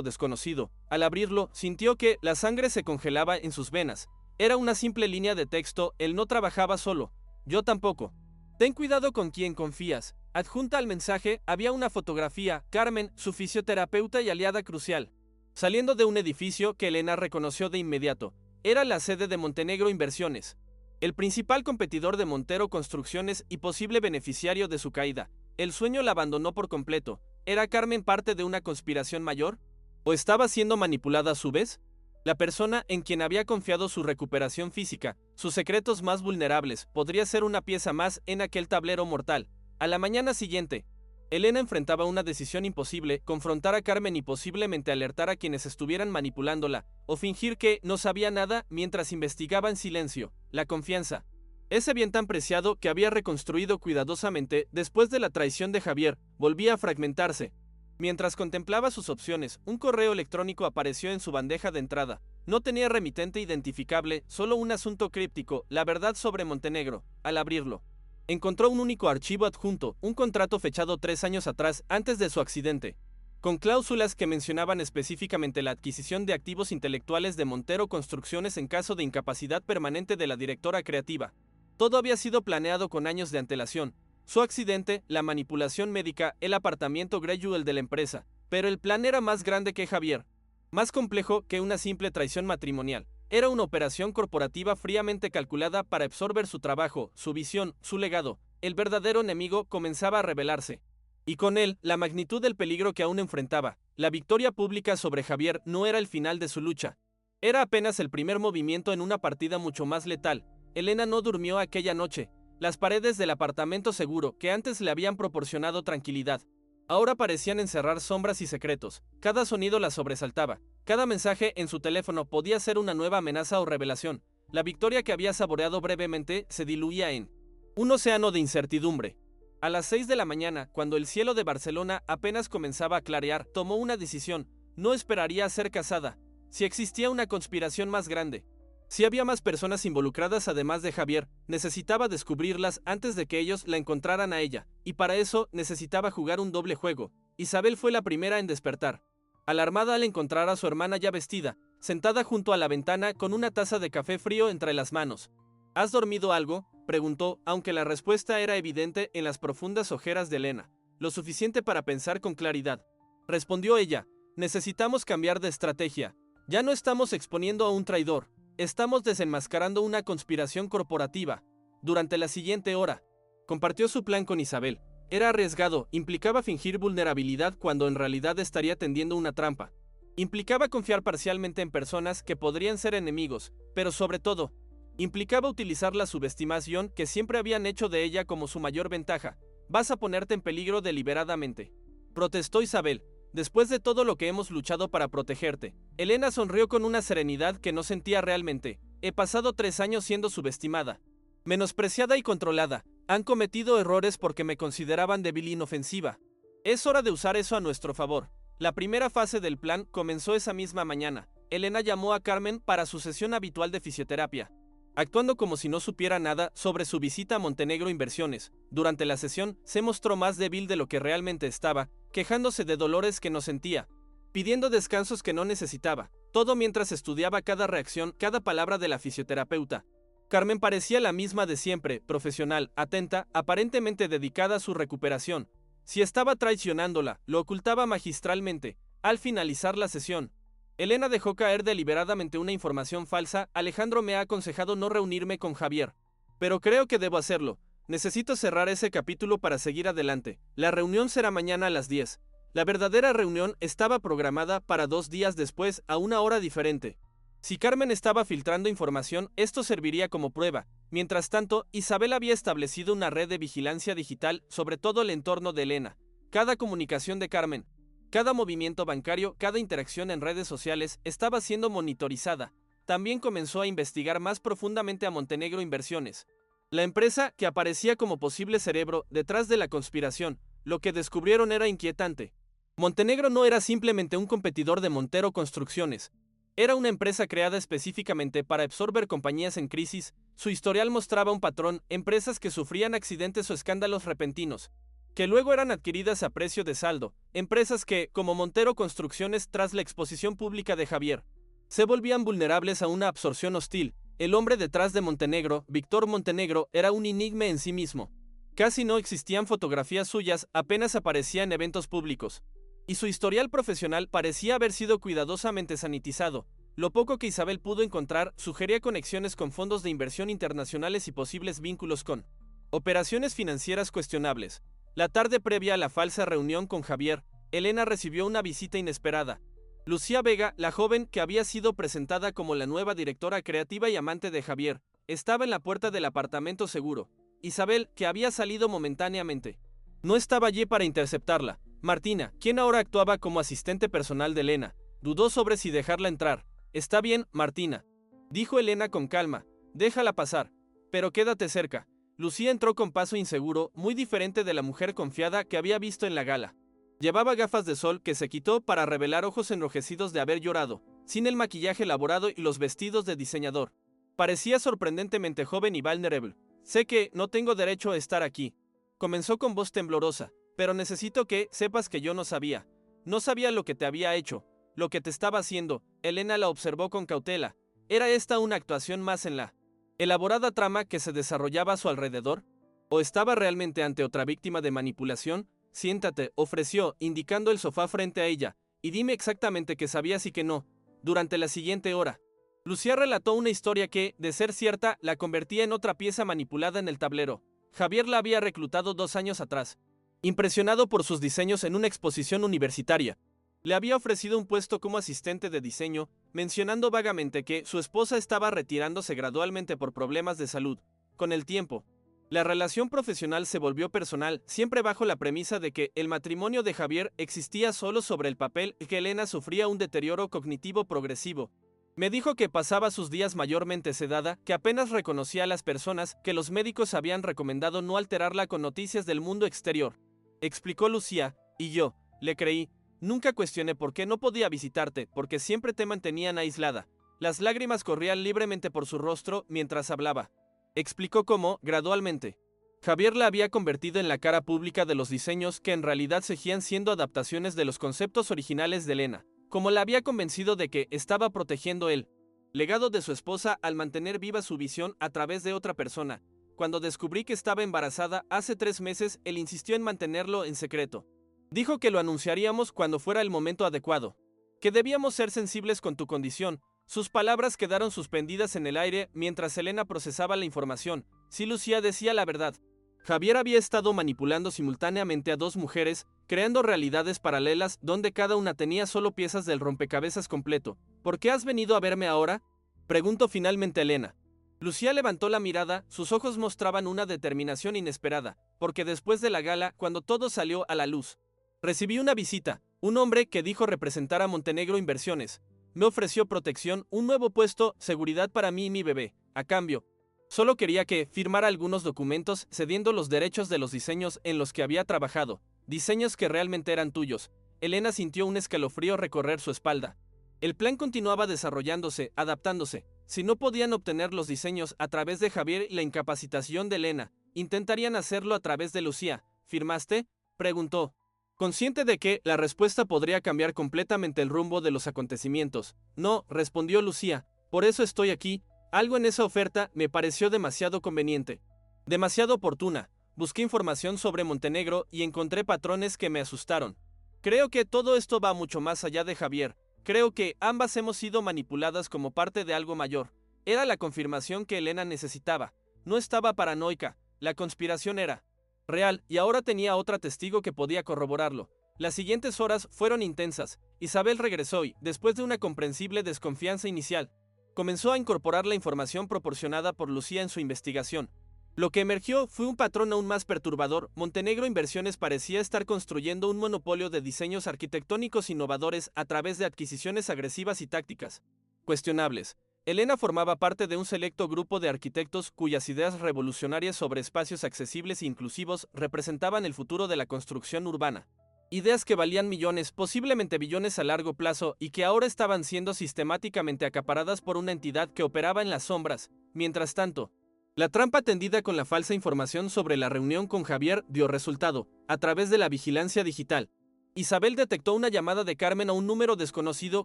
desconocido. Al abrirlo, sintió que la sangre se congelaba en sus venas. Era una simple línea de texto. Él no trabajaba solo. Yo tampoco. Ten cuidado con quien confías. Adjunta al mensaje había una fotografía, Carmen, su fisioterapeuta y aliada crucial, saliendo de un edificio que Elena reconoció de inmediato. Era la sede de Montenegro Inversiones, el principal competidor de Montero Construcciones y posible beneficiario de su caída. El sueño la abandonó por completo. ¿Era Carmen parte de una conspiración mayor? ¿O estaba siendo manipulada a su vez? La persona en quien había confiado su recuperación física, sus secretos más vulnerables, podría ser una pieza más en aquel tablero mortal. A la mañana siguiente, Elena enfrentaba una decisión imposible: confrontar a Carmen y posiblemente alertar a quienes estuvieran manipulándola, o fingir que no sabía nada mientras investigaba en silencio. La confianza, ese bien tan preciado que había reconstruido cuidadosamente después de la traición de Javier, volvía a fragmentarse. Mientras contemplaba sus opciones, un correo electrónico apareció en su bandeja de entrada. No tenía remitente identificable, solo un asunto críptico: la verdad sobre Montenegro. Al abrirlo, encontró un único archivo adjunto, un contrato fechado 3 años atrás, antes de su accidente, con cláusulas que mencionaban específicamente la adquisición de activos intelectuales de Montero Construcciones en caso de incapacidad permanente de la directora creativa. Todo había sido planeado con años de antelación: su accidente, la manipulación médica, el apartamento Greyjoy de la empresa. Pero el plan era más grande que Javier, más complejo que una simple traición matrimonial. Era una operación corporativa fríamente calculada para absorber su trabajo, su visión, su legado. El verdadero enemigo comenzaba a revelarse. Y con él, la magnitud del peligro que aún enfrentaba. La victoria pública sobre Javier no era el final de su lucha. Era apenas el primer movimiento en una partida mucho más letal. Elena no durmió aquella noche. Las paredes del apartamento seguro, que antes le habían proporcionado tranquilidad, ahora parecían encerrar sombras y secretos. Cada sonido la sobresaltaba. Cada mensaje en su teléfono podía ser una nueva amenaza o revelación. La victoria que había saboreado brevemente se diluía en un océano de incertidumbre. A las 6 de la mañana, cuando el cielo de Barcelona apenas comenzaba a clarear, tomó una decisión. No esperaría a ser casada. Si existía una conspiración más grande, si había más personas involucradas además de Javier, necesitaba descubrirlas antes de que ellos la encontraran a ella, y para eso necesitaba jugar un doble juego. Isabel fue la primera en despertar, alarmada al encontrar a su hermana ya vestida, sentada junto a la ventana con una taza de café frío entre las manos. ¿Has dormido algo?, preguntó, aunque la respuesta era evidente en las profundas ojeras de Elena. Lo suficiente para pensar con claridad, respondió ella. Necesitamos cambiar de estrategia. Ya no estamos exponiendo a un traidor. Estamos desenmascarando una conspiración corporativa. Durante la siguiente hora, compartió su plan con Isabel. Era arriesgado, implicaba fingir vulnerabilidad cuando en realidad estaría tendiendo una trampa. Implicaba confiar parcialmente en personas que podrían ser enemigos, pero sobre todo, implicaba utilizar la subestimación que siempre habían hecho de ella como su mayor ventaja. Vas a ponerte en peligro deliberadamente, protestó Isabel. Después de todo lo que hemos luchado para protegerte. Elena sonrió con una serenidad que no sentía realmente. He pasado 3 años siendo subestimada, menospreciada y controlada. Han cometido errores porque me consideraban débil e inofensiva. Es hora de usar eso a nuestro favor. La primera fase del plan comenzó esa misma mañana. Elena llamó a Carmen para su sesión habitual de fisioterapia, actuando como si no supiera nada sobre su visita a Montenegro Inversiones. Durante la sesión, se mostró más débil de lo que realmente estaba, quejándose de dolores que no sentía, pidiendo descansos que no necesitaba, todo mientras estudiaba cada reacción, cada palabra de la fisioterapeuta. Carmen parecía la misma de siempre, profesional, atenta, aparentemente dedicada a su recuperación. Si estaba traicionándola, lo ocultaba magistralmente. Al finalizar la sesión, Elena dejó caer deliberadamente una información falsa. Alejandro me ha aconsejado no reunirme con Javier. Pero creo que debo hacerlo. Necesito cerrar ese capítulo para seguir adelante. La reunión será mañana a las 10. La verdadera reunión estaba programada para 2 días después, a una hora diferente. Si Carmen estaba filtrando información, esto serviría como prueba. Mientras tanto, Isabel había establecido una red de vigilancia digital sobre todo el entorno de Elena. Cada comunicación de Carmen, cada movimiento bancario, cada interacción en redes sociales estaba siendo monitorizada. También comenzó a investigar más profundamente a Montenegro Inversiones, la empresa que aparecía como posible cerebro detrás de la conspiración. Lo que descubrieron era inquietante. Montenegro no era simplemente un competidor de Montero Construcciones. Era una empresa creada específicamente para absorber compañías en crisis. Su historial mostraba un patrón: empresas que sufrían accidentes o escándalos repentinos, que luego eran adquiridas a precio de saldo, empresas que, como Montero Construcciones tras la exposición pública de Javier, se volvían vulnerables a una absorción hostil. El hombre detrás de Montenegro, Víctor Montenegro, era un enigma en sí mismo. Casi no existían fotografías suyas, apenas aparecía en eventos públicos. Y su historial profesional parecía haber sido cuidadosamente sanitizado. Lo poco que Isabel pudo encontrar sugería conexiones con fondos de inversión internacionales y posibles vínculos con operaciones financieras cuestionables. La tarde previa a la falsa reunión con Javier, Elena recibió una visita inesperada. Lucía Vega, la joven que había sido presentada como la nueva directora creativa y amante de Javier, estaba en la puerta del apartamento seguro. Isabel, que había salido momentáneamente, no estaba allí para interceptarla. Martina, quien ahora actuaba como asistente personal de Elena, dudó sobre si dejarla entrar. «Está bien, Martina», dijo Elena con calma, «déjala pasar. Pero quédate cerca». Lucía entró con paso inseguro, muy diferente de la mujer confiada que había visto en la gala. Llevaba gafas de sol que se quitó para revelar ojos enrojecidos de haber llorado, sin el maquillaje elaborado y los vestidos de diseñador. Parecía sorprendentemente joven y vulnerable. «Sé que no tengo derecho a estar aquí», comenzó con voz temblorosa, «pero necesito que sepas que yo no sabía. No sabía lo que te había hecho, lo que te estaba haciendo». Elena la observó con cautela. ¿Era esta una actuación más en la elaborada trama que se desarrollaba a su alrededor? ¿O estaba realmente ante otra víctima de manipulación? «Siéntate», ofreció, indicando el sofá frente a ella, «y dime exactamente qué sabías y qué no». Durante la siguiente hora, Lucía relató una historia que, de ser cierta, la convertía en otra pieza manipulada en el tablero. Javier la había reclutado 2 años atrás, impresionado por sus diseños en una exposición universitaria. Le había ofrecido un puesto como asistente de diseño, mencionando vagamente que su esposa estaba retirándose gradualmente por problemas de salud. Con el tiempo, la relación profesional se volvió personal, siempre bajo la premisa de que el matrimonio de Javier existía solo sobre el papel y que Elena sufría un deterioro cognitivo progresivo. Me dijo que pasaba sus días mayormente sedada, que apenas reconocía a las personas, que los médicos habían recomendado no alterarla con noticias del mundo exterior, explicó Lucía, y yo le creí. Nunca cuestioné por qué no podía visitarte, porque siempre te mantenían aislada. Las lágrimas corrían libremente por su rostro mientras hablaba. Explicó cómo, gradualmente, Javier la había convertido en la cara pública de los diseños que en realidad seguían siendo adaptaciones de los conceptos originales de Elena. Como la había convencido de que estaba protegiendo el legado de su esposa al mantener viva su visión a través de otra persona. Cuando descubrí que estaba embarazada hace 3 meses, él insistió en mantenerlo en secreto. Dijo que lo anunciaríamos cuando fuera el momento adecuado, que debíamos ser sensibles con tu condición. Sus palabras quedaron suspendidas en el aire mientras Elena procesaba la información. Si Lucía decía la verdad, Javier había estado manipulando simultáneamente a 2 mujeres, creando realidades paralelas donde cada una tenía solo piezas del rompecabezas completo. ¿Por qué has venido a verme ahora?, preguntó finalmente Elena. Lucía levantó la mirada, sus ojos mostraban una determinación inesperada, porque después de la gala, cuando todo salió a la luz, recibí una visita, un hombre que dijo representar a Montenegro Inversiones. Me ofreció protección, un nuevo puesto, seguridad para mí y mi bebé. A cambio, solo quería que firmara algunos documentos cediendo los derechos de los diseños en los que había trabajado, diseños que realmente eran tuyos. Elena sintió un escalofrío recorrer su espalda. El plan continuaba desarrollándose, adaptándose. Si no podían obtener los diseños a través de Javier y la incapacitación de Elena, intentarían hacerlo a través de Lucía. ¿Firmaste?, preguntó, consciente de que la respuesta podría cambiar completamente el rumbo de los acontecimientos. No, respondió Lucía, por eso estoy aquí. Algo en esa oferta me pareció demasiado conveniente, demasiado oportuna. Busqué información sobre Montenegro y encontré patrones que me asustaron. Creo que todo esto va mucho más allá de Javier. Creo que ambas hemos sido manipuladas como parte de algo mayor. Era la confirmación que Elena necesitaba. No estaba paranoica, la conspiración era real y ahora tenía otra testigo que podía corroborarlo. Las siguientes horas fueron intensas. Isabel regresó y, después de una comprensible desconfianza inicial, comenzó a incorporar la información proporcionada por Lucía en su investigación. Lo que emergió fue un patrón aún más perturbador. Montenegro Inversiones parecía estar construyendo un monopolio de diseños arquitectónicos innovadores a través de adquisiciones agresivas y tácticas cuestionables. Elena formaba parte de un selecto grupo de arquitectos cuyas ideas revolucionarias sobre espacios accesibles e inclusivos representaban el futuro de la construcción urbana. Ideas que valían millones, posiblemente billones a largo plazo, y que ahora estaban siendo sistemáticamente acaparadas por una entidad que operaba en las sombras. Mientras tanto, la trampa tendida con la falsa información sobre la reunión con Javier dio resultado, a través de la vigilancia digital. Isabel detectó una llamada de Carmen a un número desconocido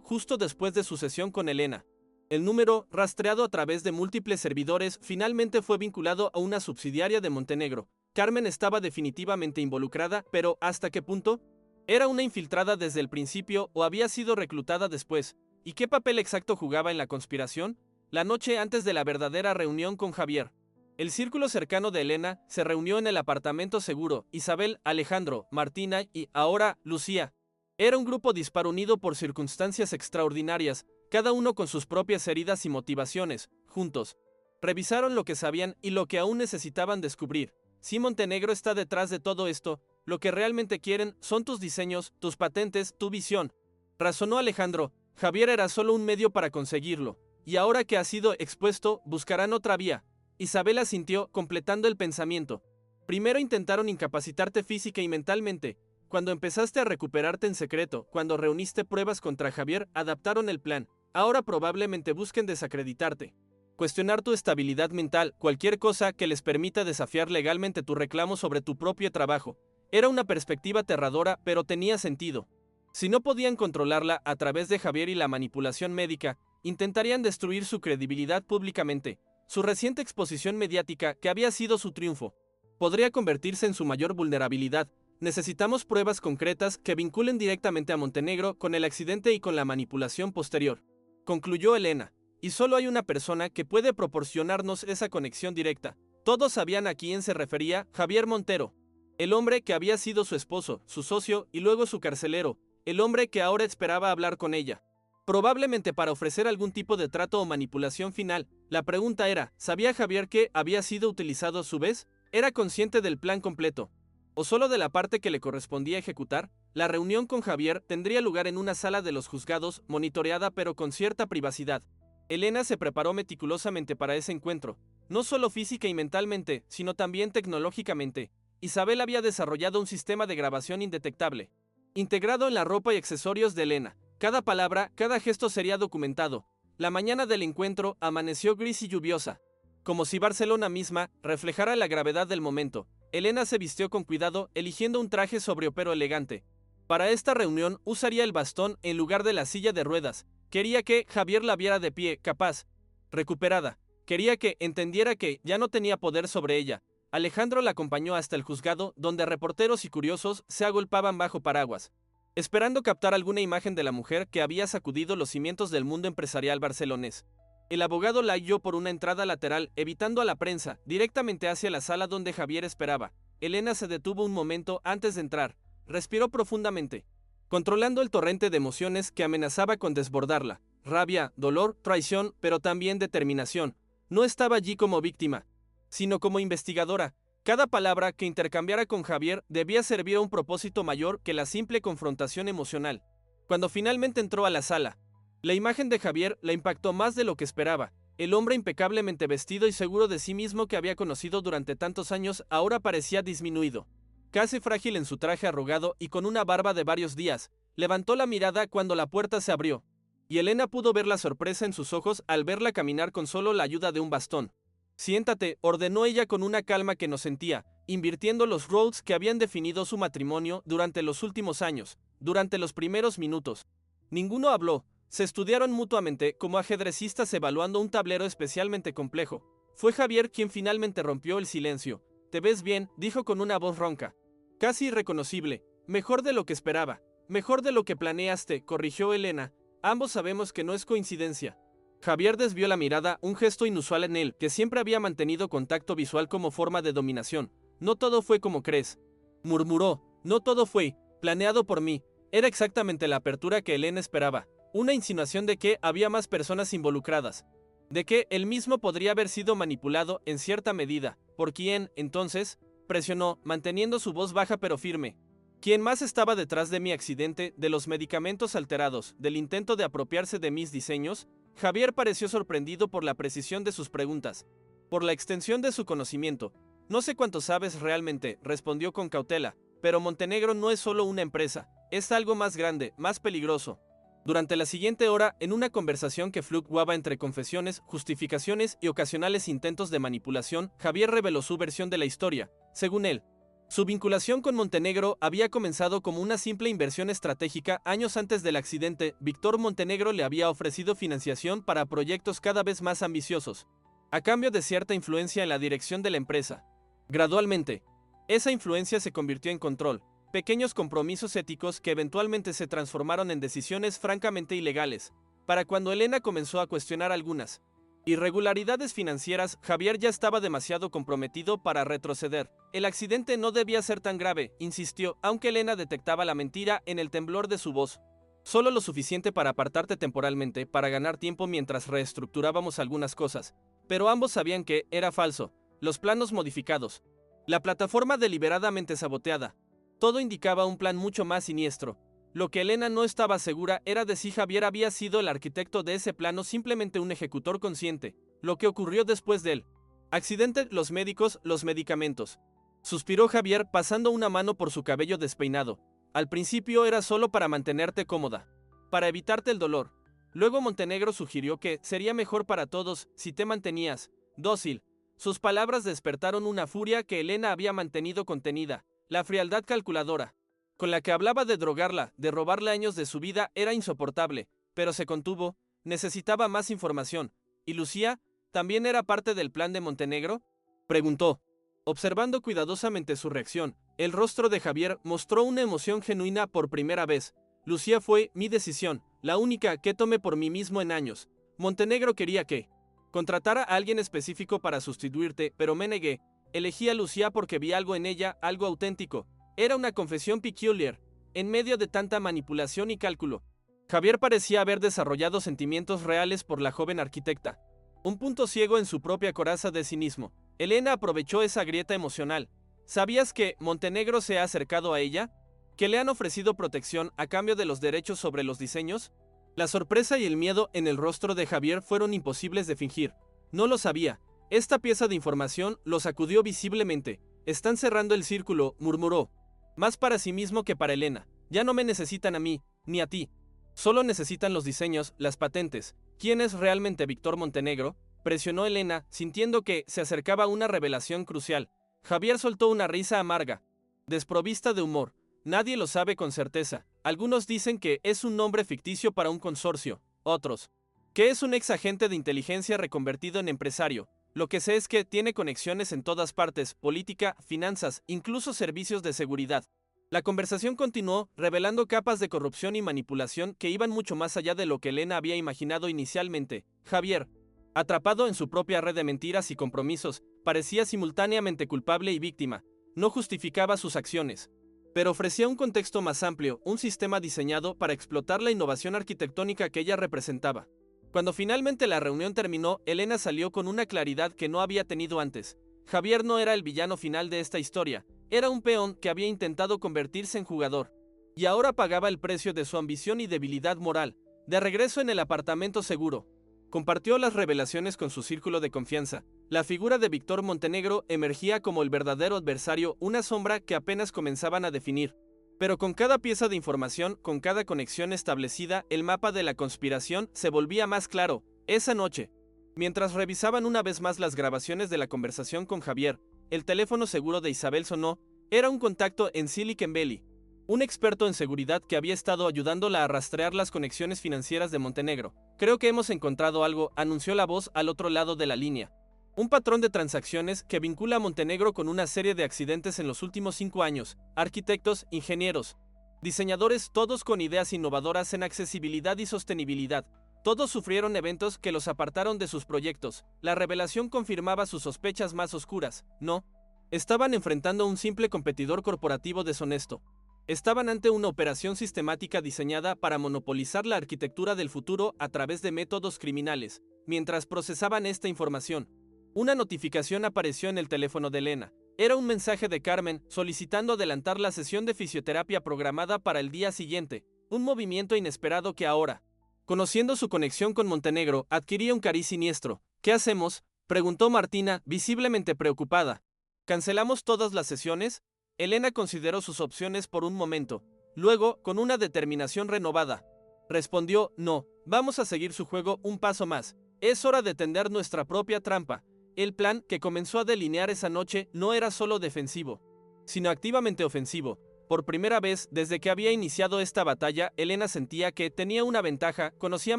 justo después de su sesión con Elena. El número, rastreado a través de múltiples servidores, finalmente fue vinculado a una subsidiaria de Montenegro. Carmen estaba definitivamente involucrada, pero ¿hasta qué punto? ¿Era una infiltrada desde el principio o había sido reclutada después? ¿Y qué papel exacto jugaba en la conspiración? La noche antes de la verdadera reunión con Javier, el círculo cercano de Elena se reunió en el apartamento seguro. Isabel, Alejandro, Martina y, ahora, Lucía. Era un grupo dispar unido por circunstancias extraordinarias, cada uno con sus propias heridas y motivaciones. Juntos revisaron lo que sabían y lo que aún necesitaban descubrir. Si Montenegro está detrás de todo esto, lo que realmente quieren son tus diseños, tus patentes, tu visión. Razonó Alejandro. Javier era solo un medio para conseguirlo. Y ahora que ha sido expuesto, buscarán otra vía. Isabel asintió, completando el pensamiento. Primero intentaron incapacitarte física y mentalmente. Cuando empezaste a recuperarte en secreto, cuando reuniste pruebas contra Javier, adaptaron el plan. Ahora probablemente busquen desacreditarte. Cuestionar tu estabilidad mental, cualquier cosa que les permita desafiar legalmente tu reclamo sobre tu propio trabajo. Era una perspectiva aterradora, pero tenía sentido. Si no podían controlarla a través de Javier y la manipulación médica, intentarían destruir su credibilidad públicamente. Su reciente exposición mediática, que había sido su triunfo, podría convertirse en su mayor vulnerabilidad. Necesitamos pruebas concretas que vinculen directamente a Montenegro con el accidente y con la manipulación posterior, concluyó Elena. Y solo hay una persona que puede proporcionarnos esa conexión directa. Todos sabían a quién se refería: Javier Montero. El hombre que había sido su esposo, su socio y luego su carcelero. El hombre que ahora esperaba hablar con ella. Probablemente para ofrecer algún tipo de trato o manipulación final. La pregunta era, ¿sabía Javier que había sido utilizado a su vez? ¿Era consciente del plan completo? ¿O solo de la parte que le correspondía ejecutar? La reunión con Javier tendría lugar en una sala de los juzgados, monitoreada pero con cierta privacidad. Elena se preparó meticulosamente para ese encuentro, no solo física y mentalmente, sino también tecnológicamente. Isabel había desarrollado un sistema de grabación indetectable, integrado en la ropa y accesorios de Elena. Cada palabra, cada gesto sería documentado. La mañana del encuentro amaneció gris y lluviosa, como si Barcelona misma reflejara la gravedad del momento. Elena se vistió con cuidado, eligiendo un traje sobrio pero elegante. Para esta reunión usaría el bastón en lugar de la silla de ruedas. Quería que Javier la viera de pie, capaz, recuperada. Quería que entendiera que ya no tenía poder sobre ella. Alejandro la acompañó hasta el juzgado, donde reporteros y curiosos se agolpaban bajo paraguas, esperando captar alguna imagen de la mujer que había sacudido los cimientos del mundo empresarial barcelonés. El abogado la guió por una entrada lateral, evitando a la prensa, directamente hacia la sala donde Javier esperaba. Elena se detuvo un momento antes de entrar. Respiró profundamente, controlando el torrente de emociones que amenazaba con desbordarla. Rabia, dolor, traición, pero también determinación. No estaba allí como víctima, sino como investigadora. Cada palabra que intercambiara con Javier debía servir a un propósito mayor que la simple confrontación emocional. Cuando finalmente entró a la sala, la imagen de Javier la impactó más de lo que esperaba. El hombre impecablemente vestido y seguro de sí mismo que había conocido durante tantos años ahora parecía disminuido, casi frágil en su traje arrugado y con una barba de varios días. Levantó la mirada cuando la puerta se abrió, y Elena pudo ver la sorpresa en sus ojos al verla caminar con solo la ayuda de un bastón. Siéntate, ordenó ella con una calma que no sentía, invirtiendo los roles que habían definido su matrimonio durante los últimos años. Durante los primeros minutos, ninguno habló. Se estudiaron mutuamente como ajedrecistas evaluando un tablero especialmente complejo. Fue Javier quien finalmente rompió el silencio. «Te ves bien», dijo con una voz ronca, casi irreconocible. «Mejor de lo que esperaba. Mejor de lo que planeaste», corrigió Elena. Ambos sabemos que no es coincidencia. Javier desvió la mirada, un gesto inusual en él, que siempre había mantenido contacto visual como forma de dominación. No todo fue como crees. Murmuró, no todo fue planeado por mí. Era exactamente la apertura que Elena esperaba. Una insinuación de que había más personas involucradas. De que él mismo podría haber sido manipulado en cierta medida. ¿Por quién, entonces? Presionó, manteniendo su voz baja pero firme. ¿Quién más estaba detrás de mi accidente, de los medicamentos alterados, del intento de apropiarse de mis diseños? Javier pareció sorprendido por la precisión de sus preguntas, por la extensión de su conocimiento. No sé cuánto sabes realmente, respondió con cautela, pero Montenegro no es solo una empresa, es algo más grande, más peligroso. Durante la siguiente hora, en una conversación que fluctuaba entre confesiones, justificaciones y ocasionales intentos de manipulación, Javier reveló su versión de la historia. Según él, su vinculación con Montenegro había comenzado como una simple inversión estratégica. Años antes del accidente, Víctor Montenegro le había ofrecido financiación para proyectos cada vez más ambiciosos, a cambio de cierta influencia en la dirección de la empresa. Gradualmente, esa influencia se convirtió en control, pequeños compromisos éticos que eventualmente se transformaron en decisiones francamente ilegales. Para cuando Elena comenzó a cuestionar algunas irregularidades financieras, Javier ya estaba demasiado comprometido para retroceder. El accidente no debía ser tan grave, insistió, aunque Elena detectaba la mentira en el temblor de su voz. Solo lo suficiente para apartarte temporalmente, para ganar tiempo mientras reestructurábamos algunas cosas. Pero ambos sabían que era falso. Los planos modificados. La plataforma deliberadamente saboteada. Todo indicaba un plan mucho más siniestro. Lo que Elena no estaba segura era de si Javier había sido el arquitecto de ese plano, simplemente un ejecutor consciente. Lo que ocurrió después del accidente, los médicos, los medicamentos. Suspiró Javier, pasando una mano por su cabello despeinado. Al principio era solo para mantenerte cómoda, para evitarte el dolor. Luego Montenegro sugirió que sería mejor para todos si te mantenías dócil. Sus palabras despertaron una furia que Elena había mantenido contenida. La frialdad calculadora con la que hablaba de drogarla, de robarle años de su vida, era insoportable, pero se contuvo. Necesitaba más información. ¿Y Lucía también era parte del plan de Montenegro?, preguntó. Observando cuidadosamente su reacción, el rostro de Javier mostró una emoción genuina por primera vez. Lucía fue mi decisión, la única que tomé por mí mismo en años. Montenegro quería que contratara a alguien específico para sustituirte, pero me negué. Elegí a Lucía porque vi algo en ella, algo auténtico. Era una confesión peculiar, en medio de tanta manipulación y cálculo. Javier parecía haber desarrollado sentimientos reales por la joven arquitecta. Un punto ciego en su propia coraza de cinismo. Elena aprovechó esa grieta emocional. ¿Sabías que Montenegro se ha acercado a ella? ¿Que le han ofrecido protección a cambio de los derechos sobre los diseños? La sorpresa y el miedo en el rostro de Javier fueron imposibles de fingir. No lo sabía. Esta pieza de información lo sacudió visiblemente. Están cerrando el círculo, murmuró. Más para sí mismo que para Elena. Ya no me necesitan a mí, ni a ti. Solo necesitan los diseños, las patentes. ¿Quién es realmente Víctor Montenegro?, presionó Elena, sintiendo que se acercaba una revelación crucial. Javier soltó una risa amarga, desprovista de humor. Nadie lo sabe con certeza. Algunos dicen que es un nombre ficticio para un consorcio. Otros, que es un ex agente de inteligencia reconvertido en empresario. Lo que sé es que tiene conexiones en todas partes, política, finanzas, incluso servicios de seguridad. La conversación continuó, revelando capas de corrupción y manipulación que iban mucho más allá de lo que Elena había imaginado inicialmente. Javier, atrapado en su propia red de mentiras y compromisos, parecía simultáneamente culpable y víctima. No justificaba sus acciones, pero ofrecía un contexto más amplio, un sistema diseñado para explotar la innovación arquitectónica que ella representaba. Cuando finalmente la reunión terminó, Elena salió con una claridad que no había tenido antes. Javier no era el villano final de esta historia, era un peón que había intentado convertirse en jugador, y ahora pagaba el precio de su ambición y debilidad moral. De regreso en el apartamento seguro, compartió las revelaciones con su círculo de confianza. La figura de Víctor Montenegro emergía como el verdadero adversario, una sombra que apenas comenzaban a definir. Pero con cada pieza de información, con cada conexión establecida, el mapa de la conspiración se volvía más claro. Esa noche, mientras revisaban una vez más las grabaciones de la conversación con Javier, el teléfono seguro de Isabel sonó. Era un contacto en Silicon Valley, un experto en seguridad que había estado ayudándola a rastrear las conexiones financieras de Montenegro. Creo que hemos encontrado algo, anunció la voz al otro lado de la línea. Un patrón de transacciones que vincula a Montenegro con una serie de accidentes en los últimos 5 años, arquitectos, ingenieros, Diseñadores todos con ideas innovadoras en accesibilidad y sostenibilidad. Todos sufrieron eventos que los apartaron de sus proyectos. La revelación confirmaba sus sospechas más oscuras. No. Estaban enfrentando a un simple competidor corporativo deshonesto. Estaban ante una operación sistemática diseñada para monopolizar la arquitectura del futuro a través de métodos criminales. Mientras procesaban esta información, una notificación apareció en el teléfono de Elena. Era un mensaje de Carmen solicitando adelantar la sesión de fisioterapia programada para el día siguiente, un movimiento inesperado que ahora, conociendo su conexión con Montenegro, adquiría un cariz siniestro. ¿Qué hacemos?, preguntó Martina, visiblemente preocupada. ¿Cancelamos todas las sesiones? Elena consideró sus opciones por un momento. Luego, con una determinación renovada, respondió: no, vamos a seguir su juego un paso más. Es hora de tender nuestra propia trampa. El plan que comenzó a delinear esa noche no era solo defensivo, sino activamente ofensivo. Por primera vez desde que había iniciado esta batalla, Elena sentía que tenía una ventaja, conocía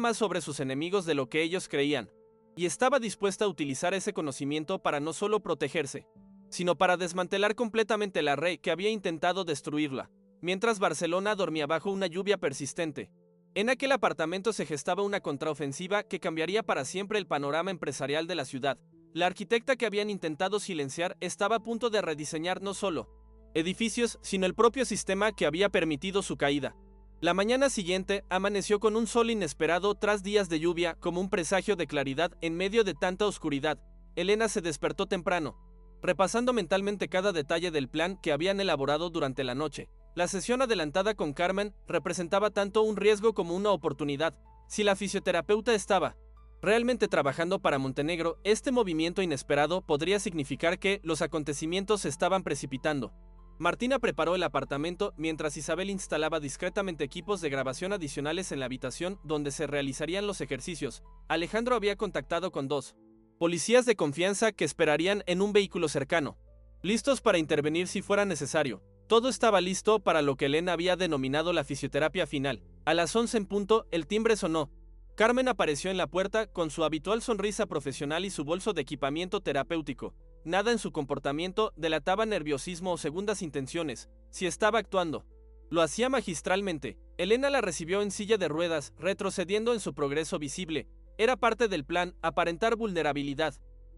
más sobre sus enemigos de lo que ellos creían, y estaba dispuesta a utilizar ese conocimiento para no solo protegerse, sino para desmantelar completamente la red que había intentado destruirla. Mientras Barcelona dormía bajo una lluvia persistente, en aquel apartamento se gestaba una contraofensiva que cambiaría para siempre el panorama empresarial de la ciudad. La arquitecta que habían intentado silenciar estaba a punto de rediseñar no solo edificios, sino el propio sistema que había permitido su caída. La mañana siguiente amaneció con un sol inesperado tras días de lluvia, como un presagio de claridad en medio de tanta oscuridad. Elena se despertó temprano, repasando mentalmente cada detalle del plan que habían elaborado durante la noche. La sesión adelantada con Carmen representaba tanto un riesgo como una oportunidad. Si la fisioterapeuta estaba realmente trabajando para Montenegro, este movimiento inesperado podría significar que los acontecimientos se estaban precipitando. Martina preparó el apartamento mientras Isabel instalaba discretamente equipos de grabación adicionales en la habitación donde se realizarían los ejercicios. Alejandro había contactado con 2 policías de confianza que esperarían en un vehículo cercano, listos para intervenir si fuera necesario. Todo estaba listo para lo que Elena había denominado la fisioterapia final. A las 11 en punto, el timbre sonó. Carmen apareció en la puerta con su habitual sonrisa profesional y su bolso de equipamiento terapéutico. Nada en su comportamiento delataba nerviosismo o segundas intenciones. Si estaba actuando, lo hacía magistralmente. Elena la recibió en silla de ruedas, retrocediendo en su progreso visible. Era parte del plan, aparentar vulnerabilidad,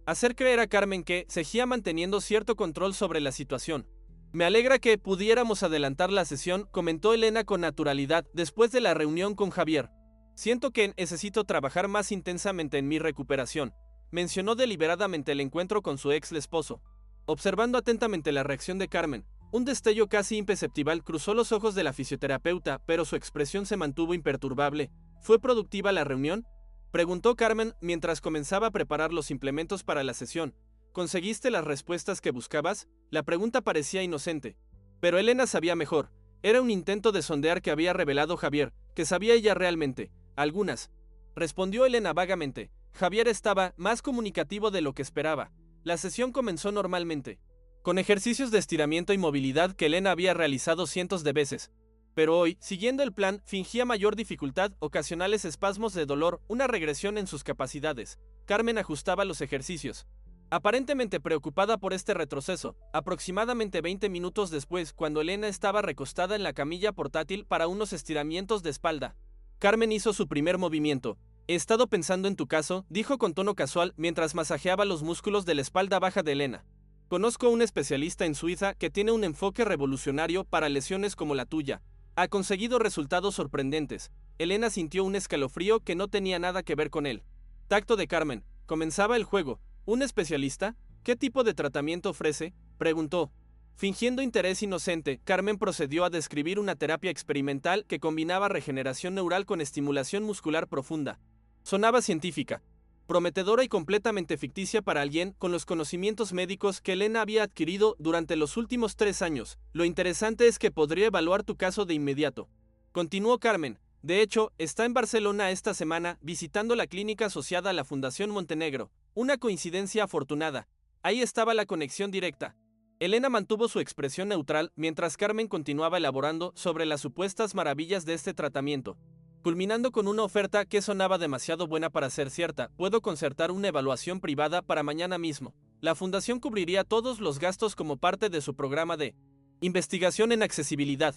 hacer creer a Carmen que seguía manteniendo cierto control sobre la situación. Me alegra que pudiéramos adelantar la sesión, comentó Elena con naturalidad después de la reunión con Javier. Siento que necesito trabajar más intensamente en mi recuperación. Mencionó deliberadamente el encuentro con su ex esposo. Observando atentamente la reacción de Carmen, un destello casi imperceptible cruzó los ojos de la fisioterapeuta, pero su expresión se mantuvo imperturbable. ¿Fue productiva la reunión?, preguntó Carmen mientras comenzaba a preparar los implementos para la sesión. ¿Conseguiste las respuestas que buscabas? La pregunta parecía inocente, pero Elena sabía mejor. Era un intento de sondear que había revelado Javier, que sabía ella realmente. Algunas, respondió Elena vagamente. Javier estaba más comunicativo de lo que esperaba. La sesión comenzó normalmente, con ejercicios de estiramiento y movilidad que Elena había realizado cientos de veces. Pero hoy, siguiendo el plan, fingía mayor dificultad, ocasionales espasmos de dolor, una regresión en sus capacidades. Carmen ajustaba los ejercicios, aparentemente preocupada por este retroceso. Aproximadamente 20 minutos después, cuando Elena estaba recostada en la camilla portátil para unos estiramientos de espalda, Carmen hizo su primer movimiento. He estado pensando en tu caso, dijo con tono casual mientras masajeaba los músculos de la espalda baja de Elena. Conozco a un especialista en Suiza que tiene un enfoque revolucionario para lesiones como la tuya. Ha conseguido resultados sorprendentes. Elena sintió un escalofrío que no tenía nada que ver con él. Tacto de Carmen. Comenzaba el juego. ¿Un especialista? ¿Qué tipo de tratamiento ofrece?, preguntó. Fingiendo interés inocente, Carmen procedió a describir una terapia experimental que combinaba regeneración neural con estimulación muscular profunda. Sonaba científica, prometedora y completamente ficticia para alguien con los conocimientos médicos que Elena había adquirido durante los últimos 3 años. Lo interesante es que podría evaluar tu caso de inmediato, continuó Carmen. De hecho, está en Barcelona esta semana visitando la clínica asociada a la Fundación Montenegro. Una coincidencia afortunada. Ahí estaba la conexión directa. Elena mantuvo su expresión neutral mientras Carmen continuaba elaborando sobre las supuestas maravillas de este tratamiento, culminando con una oferta que sonaba demasiado buena para ser cierta. Puedo concertar una evaluación privada para mañana mismo. La fundación cubriría todos los gastos como parte de su programa de investigación en accesibilidad.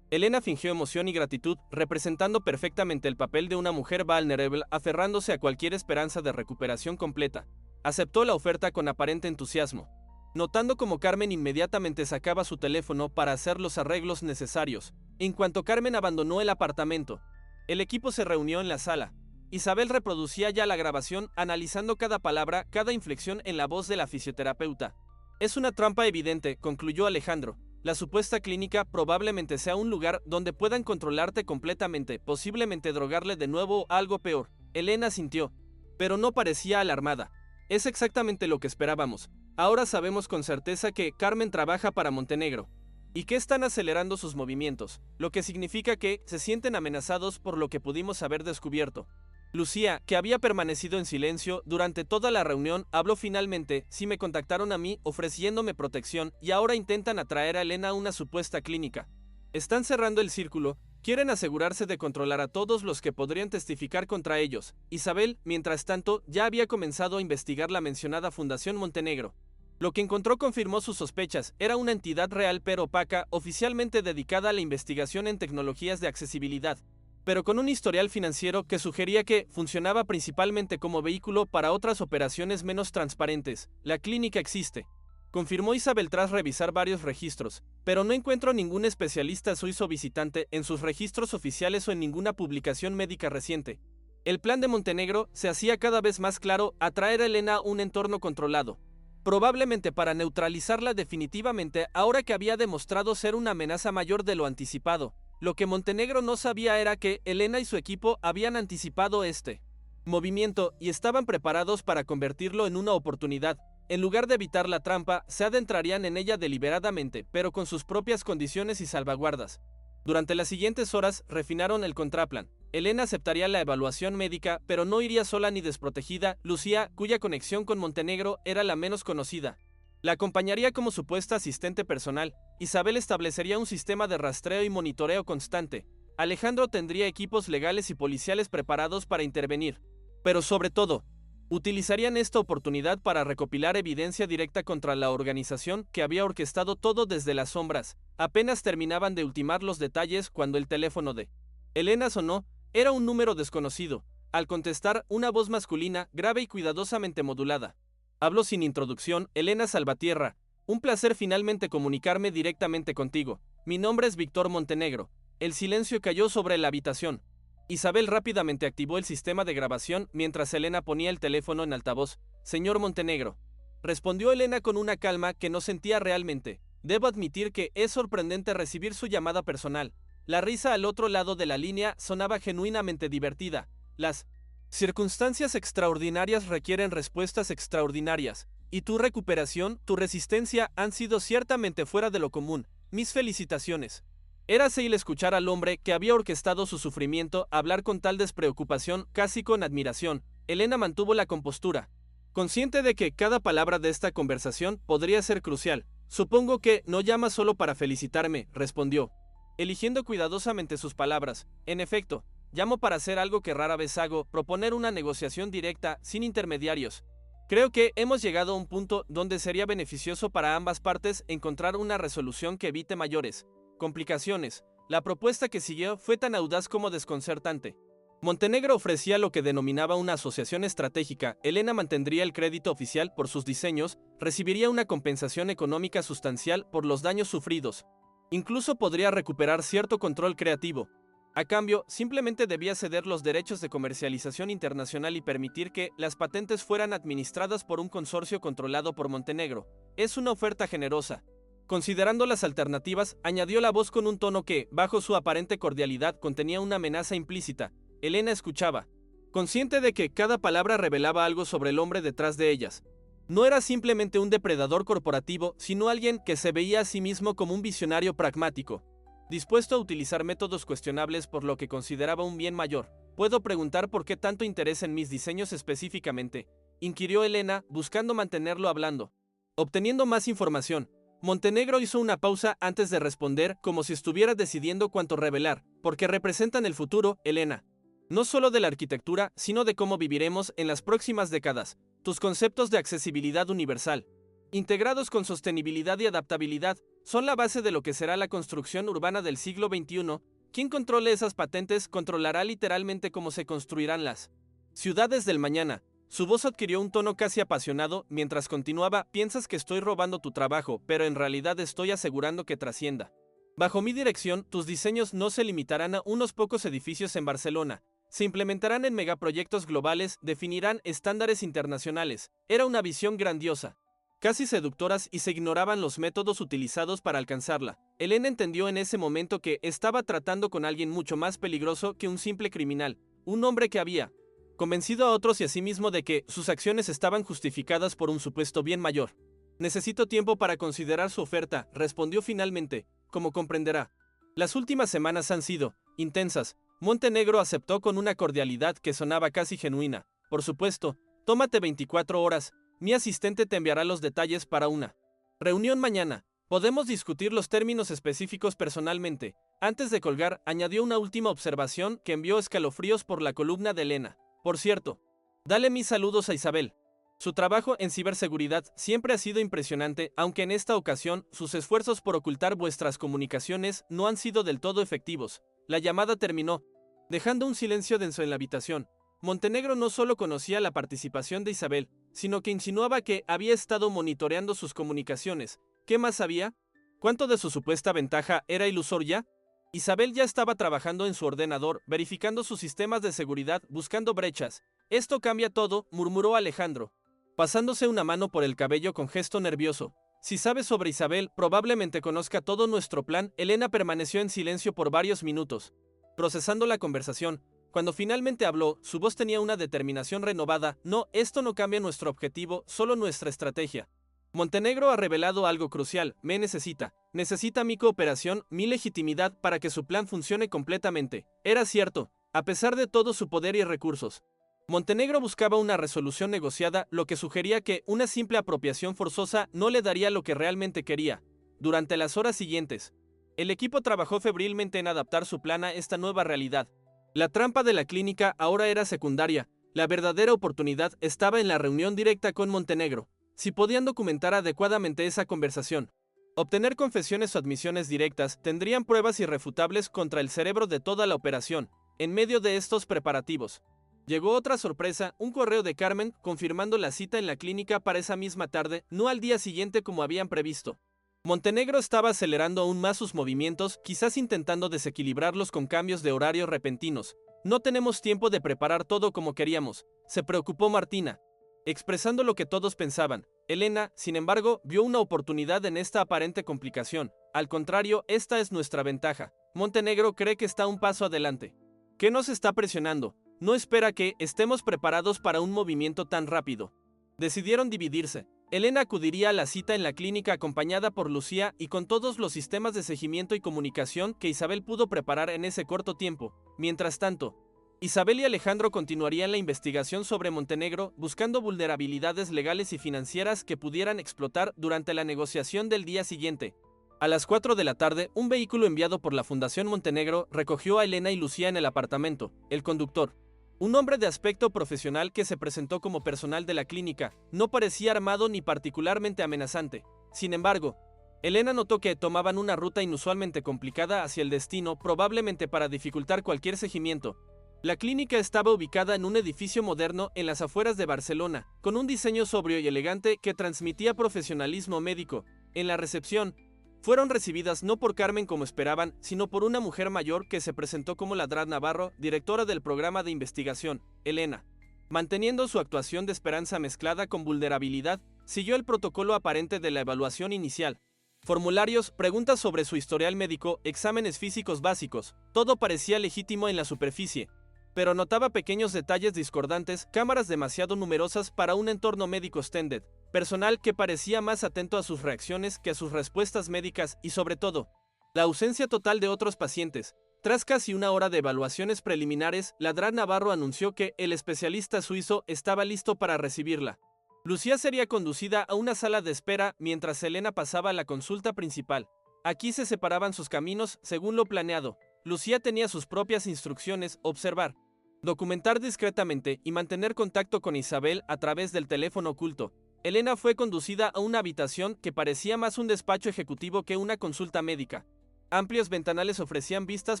Elena fingió emoción y gratitud, representando perfectamente el papel de una mujer vulnerable aferrándose a cualquier esperanza de recuperación completa. Aceptó la oferta con aparente entusiasmo, notando cómo Carmen inmediatamente sacaba su teléfono para hacer los arreglos necesarios. En cuanto Carmen abandonó el apartamento, el equipo se reunió en la sala. Isabel reproducía ya la grabación, analizando cada palabra, cada inflexión en la voz de la fisioterapeuta. Es una trampa evidente, concluyó Alejandro. La supuesta clínica probablemente sea un lugar donde puedan controlarte completamente, posiblemente drogarle de nuevo o algo peor. Elena sintió, pero no parecía alarmada. Es exactamente lo que esperábamos. Ahora sabemos con certeza que Carmen trabaja para Montenegro y que están acelerando sus movimientos, lo que significa que se sienten amenazados por lo que pudimos haber descubierto. Lucía, que había permanecido en silencio durante toda la reunión, habló finalmente. Sí, me contactaron a mí ofreciéndome protección y ahora intentan atraer a Elena a una supuesta clínica. Están cerrando el círculo, quieren asegurarse de controlar a todos los que podrían testificar contra ellos. Isabel, mientras tanto, ya había comenzado a investigar la mencionada Fundación Montenegro. Lo que encontró confirmó sus sospechas. Era una entidad real pero opaca, oficialmente dedicada a la investigación en tecnologías de accesibilidad, pero con un historial financiero que sugería que funcionaba principalmente como vehículo para otras operaciones menos transparentes. La clínica existe, confirmó Isabel tras revisar varios registros, pero no encuentro ningún especialista suizo visitante en sus registros oficiales o en ninguna publicación médica reciente. El plan de Montenegro se hacía cada vez más claro: atraer a Elena a un entorno controlado, probablemente para neutralizarla definitivamente ahora que había demostrado ser una amenaza mayor de lo anticipado. Lo que Montenegro no sabía era que Elena y su equipo habían anticipado este movimiento y estaban preparados para convertirlo en una oportunidad. En lugar de evitar la trampa, se adentrarían en ella deliberadamente, pero con sus propias condiciones y salvaguardas. Durante las siguientes horas refinaron el contraplan. Elena aceptaría la evaluación médica, pero no iría sola ni desprotegida. Lucía, cuya conexión con Montenegro era la menos conocida, la acompañaría como supuesta asistente personal. Isabel establecería un sistema de rastreo y monitoreo constante. Alejandro tendría equipos legales y policiales preparados para intervenir. Pero sobre todo, utilizarían esta oportunidad para recopilar evidencia directa contra la organización que había orquestado todo desde las sombras. Apenas terminaban de ultimar los detalles cuando el teléfono de Elena sonó. Era un número desconocido. Al contestar, una voz masculina, grave y cuidadosamente modulada. Habló sin introducción. Elena Salvatierra, un placer finalmente comunicarme directamente contigo. Mi nombre es Víctor Montenegro. El silencio cayó sobre la habitación. Isabel rápidamente activó el sistema de grabación mientras Elena ponía el teléfono en altavoz. Señor Montenegro, respondió Elena con una calma que no sentía realmente. Debo admitir que es sorprendente recibir su llamada personal. La risa al otro lado de la línea sonaba genuinamente divertida. Las circunstancias extraordinarias requieren respuestas extraordinarias, y tu recuperación, tu resistencia han sido ciertamente fuera de lo común. Mis felicitaciones. Era Seil escuchar al hombre que había orquestado su sufrimiento hablar con tal despreocupación, casi con admiración. Elena mantuvo la compostura, consciente de que cada palabra de esta conversación podría ser crucial. Supongo que no llamas solo para felicitarme, respondió, eligiendo cuidadosamente sus palabras. En efecto, llamo para hacer algo que rara vez hago: proponer una negociación directa, sin intermediarios. Creo que hemos llegado a un punto donde sería beneficioso para ambas partes encontrar una resolución que evite mayores complicaciones. La propuesta que siguió fue tan audaz como desconcertante. Montenegro ofrecía lo que denominaba una asociación estratégica. Elena mantendría el crédito oficial por sus diseños, recibiría una compensación económica sustancial por los daños sufridos. Incluso podría recuperar cierto control creativo. A cambio, simplemente debía ceder los derechos de comercialización internacional y permitir que las patentes fueran administradas por un consorcio controlado por Montenegro. Es una oferta generosa. Considerando las alternativas, añadió la voz con un tono que, bajo su aparente cordialidad, contenía una amenaza implícita. Elena escuchaba, consciente de que cada palabra revelaba algo sobre el hombre detrás de ellas. No era simplemente un depredador corporativo, sino alguien que se veía a sí mismo como un visionario pragmático, dispuesto a utilizar métodos cuestionables por lo que consideraba un bien mayor. ¿Puedo preguntar por qué tanto interés en mis diseños específicamente?, inquirió Elena, buscando mantenerlo hablando. Obteniendo más información. Montenegro hizo una pausa antes de responder, como si estuviera decidiendo cuánto revelar. Porque representan el futuro, Elena. No solo de la arquitectura, sino de cómo viviremos en las próximas décadas. Tus conceptos de accesibilidad universal, integrados con sostenibilidad y adaptabilidad, son la base de lo que será la construcción urbana del siglo XXI. Quien controle esas patentes controlará literalmente cómo se construirán las ciudades del mañana. Su voz adquirió un tono casi apasionado mientras continuaba: piensas que estoy robando tu trabajo, pero en realidad estoy asegurando que trascienda. Bajo mi dirección, tus diseños no se limitarán a unos pocos edificios en Barcelona. Se implementarán en megaproyectos globales, definirán estándares internacionales. Era una visión grandiosa, casi seductoras, y se ignoraban los métodos utilizados para alcanzarla. Elena entendió en ese momento que estaba tratando con alguien mucho más peligroso que un simple criminal, un hombre que había convencido a otros y a sí mismo de que sus acciones estaban justificadas por un supuesto bien mayor. Necesito tiempo para considerar su oferta, respondió finalmente. Como comprenderá, las últimas semanas han sido intensas. Montenegro aceptó con una cordialidad que sonaba casi genuina. Por supuesto, tómate 24 horas. Mi asistente te enviará los detalles para una reunión mañana. Podemos discutir los términos específicos personalmente. Antes de colgar, añadió una última observación que envió escalofríos por la columna de Elena. Por cierto, dale mis saludos a Isabel. Su trabajo en ciberseguridad siempre ha sido impresionante, aunque en esta ocasión sus esfuerzos por ocultar vuestras comunicaciones no han sido del todo efectivos. La llamada terminó, dejando un silencio denso en la habitación. Montenegro no solo conocía la participación de Isabel, sino que insinuaba que había estado monitoreando sus comunicaciones. ¿Qué más sabía? ¿Cuánto de su supuesta ventaja era ilusoria? Isabel ya estaba trabajando en su ordenador, verificando sus sistemas de seguridad, buscando brechas. Esto cambia todo, murmuró Alejandro, pasándose una mano por el cabello con gesto nervioso. Si sabes sobre Isabel, probablemente conozca todo nuestro plan. Elena permaneció en silencio por varios minutos, procesando la conversación. Cuando finalmente habló, su voz tenía una determinación renovada. No, esto no cambia nuestro objetivo, solo nuestra estrategia. Montenegro ha revelado algo crucial. Me necesita. Necesita mi cooperación, mi legitimidad para que su plan funcione completamente. Era cierto, a pesar de todo su poder y recursos. Montenegro buscaba una resolución negociada, lo que sugería que una simple apropiación forzosa no le daría lo que realmente quería. Durante las horas siguientes, el equipo trabajó febrilmente en adaptar su plan a esta nueva realidad. La trampa de la clínica ahora era secundaria. La verdadera oportunidad estaba en la reunión directa con Montenegro. Si podían documentar adecuadamente esa conversación, obtener confesiones o admisiones directas, tendrían pruebas irrefutables contra el cerebro de toda la operación. En medio de estos preparativos, llegó otra sorpresa: un correo de Carmen confirmando la cita en la clínica para esa misma tarde, no al día siguiente como habían previsto. Montenegro estaba acelerando aún más sus movimientos, quizás intentando desequilibrarlos con cambios de horario repentinos. No tenemos tiempo de preparar todo como queríamos, se preocupó Martina, expresando lo que todos pensaban. Elena, sin embargo, vio una oportunidad en esta aparente complicación. Al contrario, esta es nuestra ventaja. Montenegro cree que está un paso adelante. ¿Qué nos está presionando? No espera que estemos preparados para un movimiento tan rápido. Decidieron dividirse. Elena acudiría a la cita en la clínica acompañada por Lucía y con todos los sistemas de seguimiento y comunicación que Isabel pudo preparar en ese corto tiempo. Mientras tanto, Isabel y Alejandro continuarían la investigación sobre Montenegro, buscando vulnerabilidades legales y financieras que pudieran explotar durante la negociación del día siguiente. A las 4 de la tarde, un vehículo enviado por la Fundación Montenegro recogió a Elena y Lucía en el apartamento. El conductor, un hombre de aspecto profesional que se presentó como personal de la clínica, no parecía armado ni particularmente amenazante. Sin embargo, Elena notó que tomaban una ruta inusualmente complicada hacia el destino, probablemente para dificultar cualquier seguimiento. La clínica estaba ubicada en un edificio moderno en las afueras de Barcelona, con un diseño sobrio y elegante que transmitía profesionalismo médico. En la recepción, fueron recibidas no por Carmen como esperaban, sino por una mujer mayor que se presentó como Ladrán Navarro, directora del programa de investigación. Elena, manteniendo su actuación de esperanza mezclada con vulnerabilidad, siguió el protocolo aparente de la evaluación inicial. Formularios, preguntas sobre su historial médico, exámenes físicos básicos, todo parecía legítimo en la superficie, pero notaba pequeños detalles discordantes: cámaras demasiado numerosas para un entorno médico extended, personal que parecía más atento a sus reacciones que a sus respuestas médicas y, sobre todo, la ausencia total de otros pacientes. Tras casi una hora de evaluaciones preliminares, Ladrán Navarro anunció que el especialista suizo estaba listo para recibirla. Lucía sería conducida a una sala de espera mientras Elena pasaba a la consulta principal. Aquí se separaban sus caminos según lo planeado. Lucía tenía sus propias instrucciones: observar, documentar discretamente y mantener contacto con Isabel a través del teléfono oculto. Elena fue conducida a una habitación que parecía más un despacho ejecutivo que una consulta médica. Amplios ventanales ofrecían vistas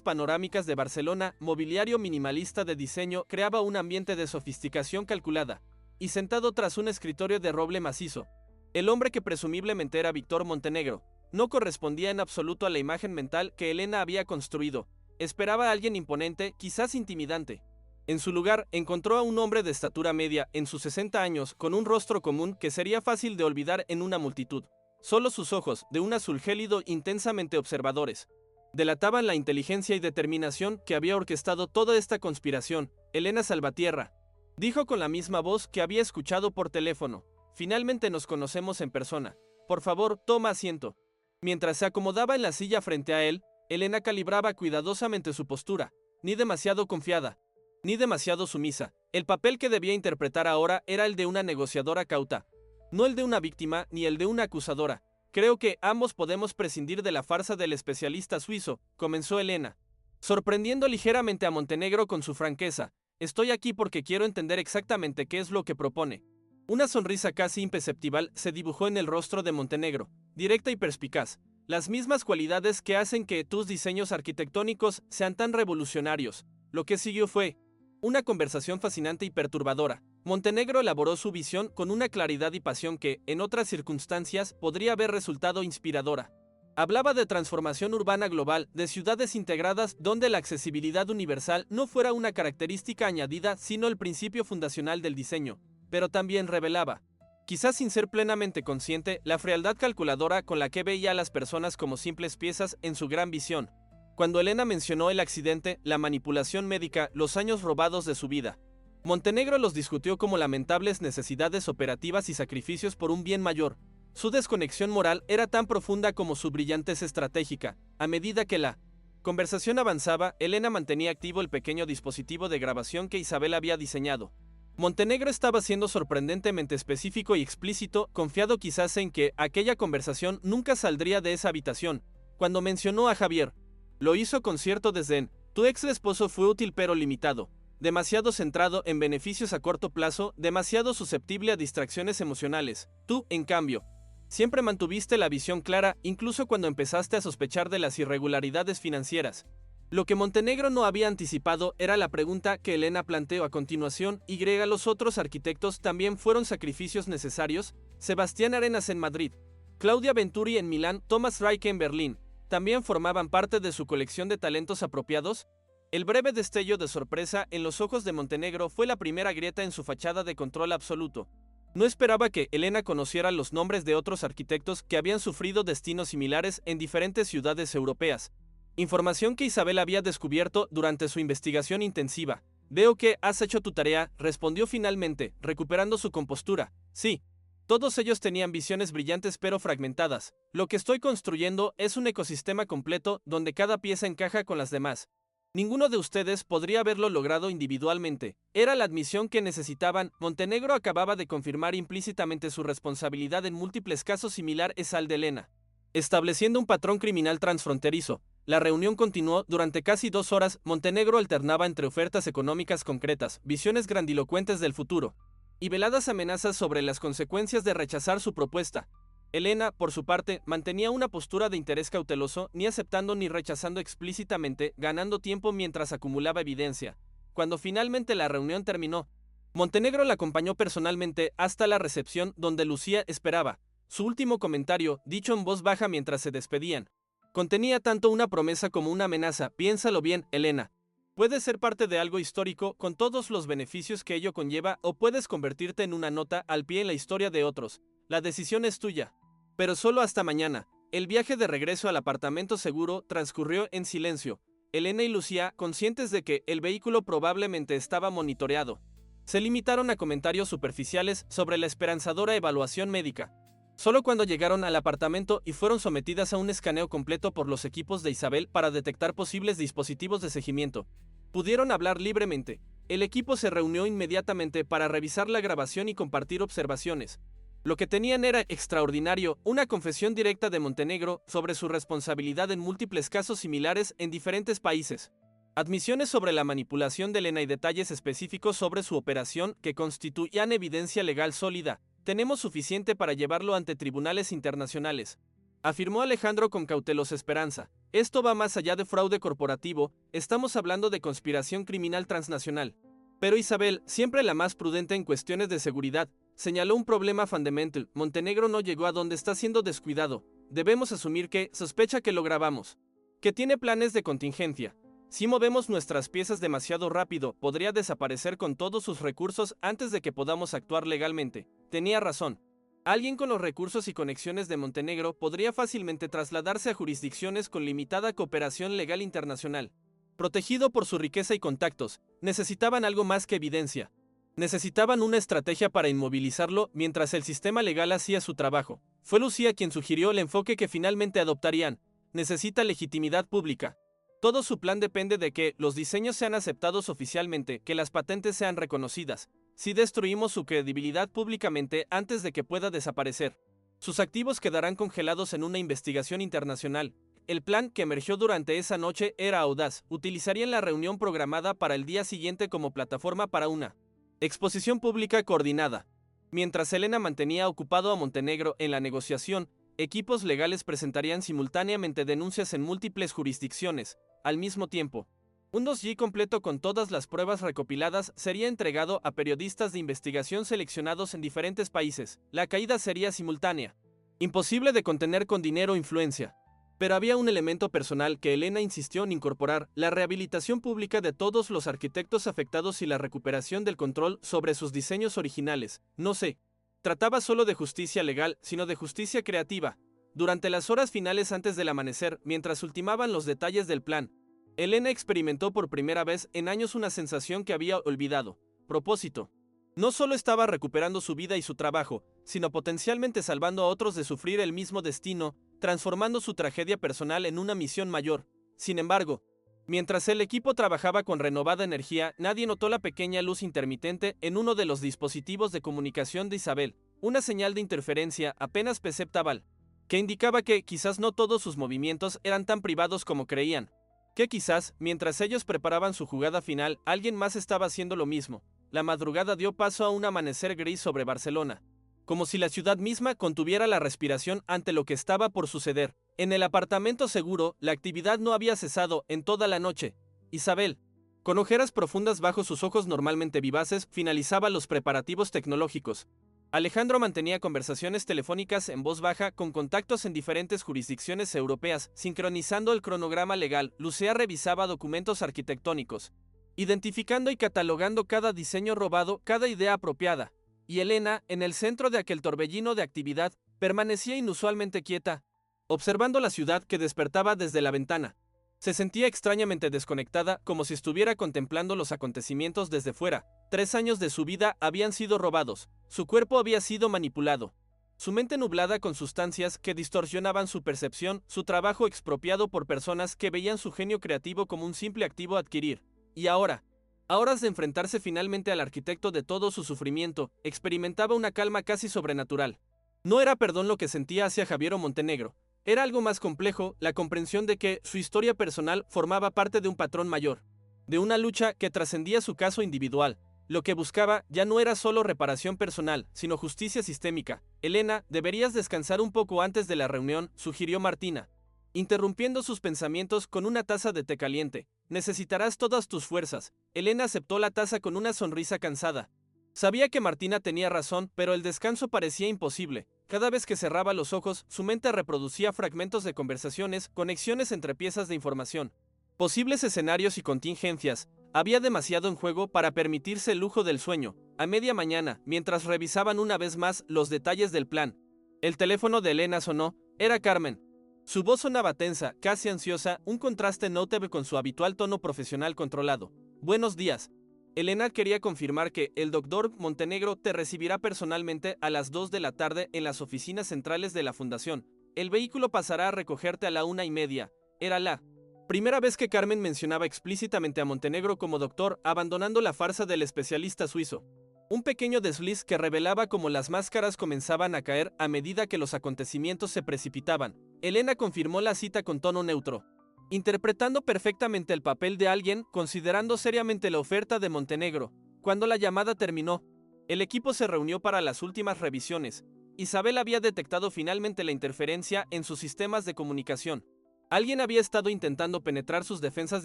panorámicas de Barcelona, mobiliario minimalista de diseño creaba un ambiente de sofisticación calculada, y sentado tras un escritorio de roble macizo, el hombre que presumiblemente era Víctor Montenegro, no correspondía en absoluto a la imagen mental que Elena había construido. Esperaba a alguien imponente, quizás intimidante. En su lugar, encontró a un hombre de estatura media, en sus 60 años, con un rostro común que sería fácil de olvidar en una multitud. Solo sus ojos, de un azul gélido intensamente observadores, delataban la inteligencia y determinación que había orquestado toda esta conspiración. Elena Salvatierra, dijo con la misma voz que había escuchado por teléfono. Finalmente nos conocemos en persona. Por favor, toma asiento. Mientras se acomodaba en la silla frente a él, Elena calibraba cuidadosamente su postura, ni demasiado confiada, ni demasiado sumisa. El papel que debía interpretar ahora era el de una negociadora cauta, no el de una víctima ni el de una acusadora. Creo que ambos podemos prescindir de la farsa del especialista suizo, comenzó Elena, sorprendiendo ligeramente a Montenegro con su franqueza. Estoy aquí porque quiero entender exactamente qué es lo que propone. Una sonrisa casi imperceptible se dibujó en el rostro de Montenegro, directa y perspicaz, las mismas cualidades que hacen que tus diseños arquitectónicos sean tan revolucionarios. Lo que siguió fue una conversación fascinante y perturbadora. Montenegro elaboró su visión con una claridad y pasión que, en otras circunstancias, podría haber resultado inspiradora. Hablaba de transformación urbana global, de ciudades integradas donde la accesibilidad universal no fuera una característica añadida sino el principio fundacional del diseño, pero también revelaba, quizás sin ser plenamente consciente, la frialdad calculadora con la que veía a las personas como simples piezas en su gran visión. Cuando Elena mencionó el accidente, la manipulación médica, los años robados de su vida, Montenegro los discutió como lamentables necesidades operativas y sacrificios por un bien mayor. Su desconexión moral era tan profunda como su brillantez estratégica. A medida que la conversación avanzaba, Elena mantenía activo el pequeño dispositivo de grabación que Isabel había diseñado. Montenegro estaba siendo sorprendentemente específico y explícito, confiado quizás en que aquella conversación nunca saldría de esa habitación. Cuando mencionó a Javier, lo hizo con cierto desdén. Tu ex esposo fue útil pero limitado, demasiado centrado en beneficios a corto plazo, demasiado susceptible a distracciones emocionales. Tú, en cambio, siempre mantuviste la visión clara, incluso cuando empezaste a sospechar de las irregularidades financieras. Lo que Montenegro no había anticipado era la pregunta que Elena planteó a continuación. ¿Los otros arquitectos también fueron sacrificios necesarios? Sebastián Arenas en Madrid, Claudia Venturi en Milán, Thomas Reike en Berlín, ¿también formaban parte de su colección de talentos apropiados? El breve destello de sorpresa en los ojos de Montenegro fue la primera grieta en su fachada de control absoluto. No esperaba que Elena conociera los nombres de otros arquitectos que habían sufrido destinos similares en diferentes ciudades europeas. Información que Isabel había descubierto durante su investigación intensiva. Veo que has hecho tu tarea, respondió finalmente, recuperando su compostura. Sí. Todos ellos tenían visiones brillantes pero fragmentadas. Lo que estoy construyendo es un ecosistema completo donde cada pieza encaja con las demás. Ninguno de ustedes podría haberlo logrado individualmente. Era la admisión que necesitaban. Montenegro acababa de confirmar implícitamente su responsabilidad en múltiples casos similares al de Elena, estableciendo un patrón criminal transfronterizo. La reunión continuó durante casi 2 horas. Montenegro alternaba entre ofertas económicas concretas, visiones grandilocuentes del futuro, y veladas amenazas sobre las consecuencias de rechazar su propuesta. Elena, por su parte, mantenía una postura de interés cauteloso, ni aceptando ni rechazando explícitamente, ganando tiempo mientras acumulaba evidencia. Cuando finalmente la reunión terminó, Montenegro la acompañó personalmente hasta la recepción donde Lucía esperaba. Su último comentario, dicho en voz baja mientras se despedían, contenía tanto una promesa como una amenaza. Piénsalo bien, Elena. Puedes ser parte de algo histórico con todos los beneficios que ello conlleva, o puedes convertirte en una nota al pie en la historia de otros. La decisión es tuya. Pero solo hasta mañana. El viaje de regreso al apartamento seguro transcurrió en silencio. Elena y Lucía, conscientes de que el vehículo probablemente estaba monitoreado, se limitaron a comentarios superficiales sobre la esperanzadora evaluación médica. Solo cuando llegaron al apartamento y fueron sometidas a un escaneo completo por los equipos de Isabel para detectar posibles dispositivos de seguimiento, pudieron hablar libremente. El equipo se reunió inmediatamente para revisar la grabación y compartir observaciones. Lo que tenían era extraordinario, una confesión directa de Montenegro sobre su responsabilidad en múltiples casos similares en diferentes países. Admisiones sobre la manipulación de Elena y detalles específicos sobre su operación que constituían evidencia legal sólida. tenemos suficiente para llevarlo ante tribunales internacionales, afirmó Alejandro con cautelosa esperanza. Esto va más allá de fraude corporativo, estamos hablando de conspiración criminal transnacional. Pero Isabel, siempre la más prudente en cuestiones de seguridad, señaló un problema fundamental. Montenegro no llegó a donde está siendo descuidado. Debemos asumir que sospecha que lo grabamos, que tiene planes de contingencia. Si movemos nuestras piezas demasiado rápido, podría desaparecer con todos sus recursos antes de que podamos actuar legalmente. Tenía razón. Alguien con los recursos y conexiones de Montenegro podría fácilmente trasladarse a jurisdicciones con limitada cooperación legal internacional. Protegido por su riqueza y contactos, necesitaban algo más que evidencia. Necesitaban una estrategia para inmovilizarlo mientras el sistema legal hacía su trabajo. Fue Lucía quien sugirió el enfoque que finalmente adoptarían. Necesita legitimidad pública. Todo su plan depende de que los diseños sean aceptados oficialmente, que las patentes sean reconocidas. Si destruimos su credibilidad públicamente antes de que pueda desaparecer, sus activos quedarán congelados en una investigación internacional. El plan que emergió durante esa noche era audaz. Utilizarían la reunión programada para el día siguiente como plataforma para una exposición pública coordinada. Mientras Elena mantenía ocupado a Montenegro en la negociación, equipos legales presentarían simultáneamente denuncias en múltiples jurisdicciones. Al mismo tiempo, un dossier completo con todas las pruebas recopiladas sería entregado a periodistas de investigación seleccionados en diferentes países. La caída sería simultánea. Imposible de contener con dinero o influencia. Pero había un elemento personal que Elena insistió en incorporar: la rehabilitación pública de todos los arquitectos afectados y la recuperación del control sobre sus diseños originales. No se trataba solo de justicia legal, sino de justicia creativa. Durante las horas finales antes del amanecer, mientras ultimaban los detalles del plan, Elena experimentó por primera vez en años una sensación que había olvidado: propósito. No solo estaba recuperando su vida y su trabajo, sino potencialmente salvando a otros de sufrir el mismo destino, transformando su tragedia personal en una misión mayor. Sin embargo, mientras el equipo trabajaba con renovada energía, nadie notó la pequeña luz intermitente en uno de los dispositivos de comunicación de Isabel, una señal de interferencia apenas perceptible, que indicaba que quizás no todos sus movimientos eran tan privados como creían, que quizás, mientras ellos preparaban su jugada final, alguien más estaba haciendo lo mismo. La madrugada dio paso a un amanecer gris sobre Barcelona, como si la ciudad misma contuviera la respiración ante lo que estaba por suceder. En el apartamento seguro, la actividad no había cesado en toda la noche. Isabel, con ojeras profundas bajo sus ojos normalmente vivaces, finalizaba los preparativos tecnológicos. Alejandro mantenía conversaciones telefónicas en voz baja con contactos en diferentes jurisdicciones europeas, sincronizando el cronograma legal. Lucía revisaba documentos arquitectónicos, identificando y catalogando cada diseño robado, cada idea apropiada. Y Elena, en el centro de aquel torbellino de actividad, permanecía inusualmente quieta, observando la ciudad que despertaba desde la ventana. Se sentía extrañamente desconectada, como si estuviera contemplando los acontecimientos desde fuera. 3 años de su vida habían sido robados, su cuerpo había sido manipulado, su mente nublada con sustancias que distorsionaban su percepción, su trabajo expropiado por personas que veían su genio creativo como un simple activo a adquirir. Y ahora, a horas de enfrentarse finalmente al arquitecto de todo su sufrimiento, experimentaba una calma casi sobrenatural. No era perdón lo que sentía hacia Javier Montenegro. Era algo más complejo: la comprensión de que su historia personal formaba parte de un patrón mayor, de una lucha que trascendía su caso individual. Lo que buscaba ya no era solo reparación personal, sino justicia sistémica. Elena, deberías descansar un poco antes de la reunión, sugirió Martina, interrumpiendo sus pensamientos con una taza de té caliente. Necesitarás todas tus fuerzas. Elena aceptó la taza con una sonrisa cansada. Sabía que Martina tenía razón, pero el descanso parecía imposible. Cada vez que cerraba los ojos, su mente reproducía fragmentos de conversaciones, conexiones entre piezas de información, posibles escenarios y contingencias. Había demasiado en juego para permitirse el lujo del sueño. A media mañana, mientras revisaban una vez más los detalles del plan, el teléfono de Elena sonó. Era Carmen. Su voz sonaba tensa, casi ansiosa, un contraste notable con su habitual tono profesional controlado. Buenos días. Elena quería confirmar que el doctor Montenegro te recibirá personalmente a las 2 de la tarde en las oficinas centrales de la fundación. El vehículo pasará a recogerte a la 1:30. Era la primera vez que Carmen mencionaba explícitamente a Montenegro como doctor, abandonando la farsa del especialista suizo. Un pequeño desliz que revelaba cómo las máscaras comenzaban a caer a medida que los acontecimientos se precipitaban. Elena confirmó la cita con tono neutro, interpretando perfectamente el papel de alguien, considerando seriamente la oferta de Montenegro. Cuando la llamada terminó, El equipo se reunió para las últimas revisiones. Isabel había detectado finalmente la interferencia en sus sistemas de comunicación. Alguien había estado intentando penetrar sus defensas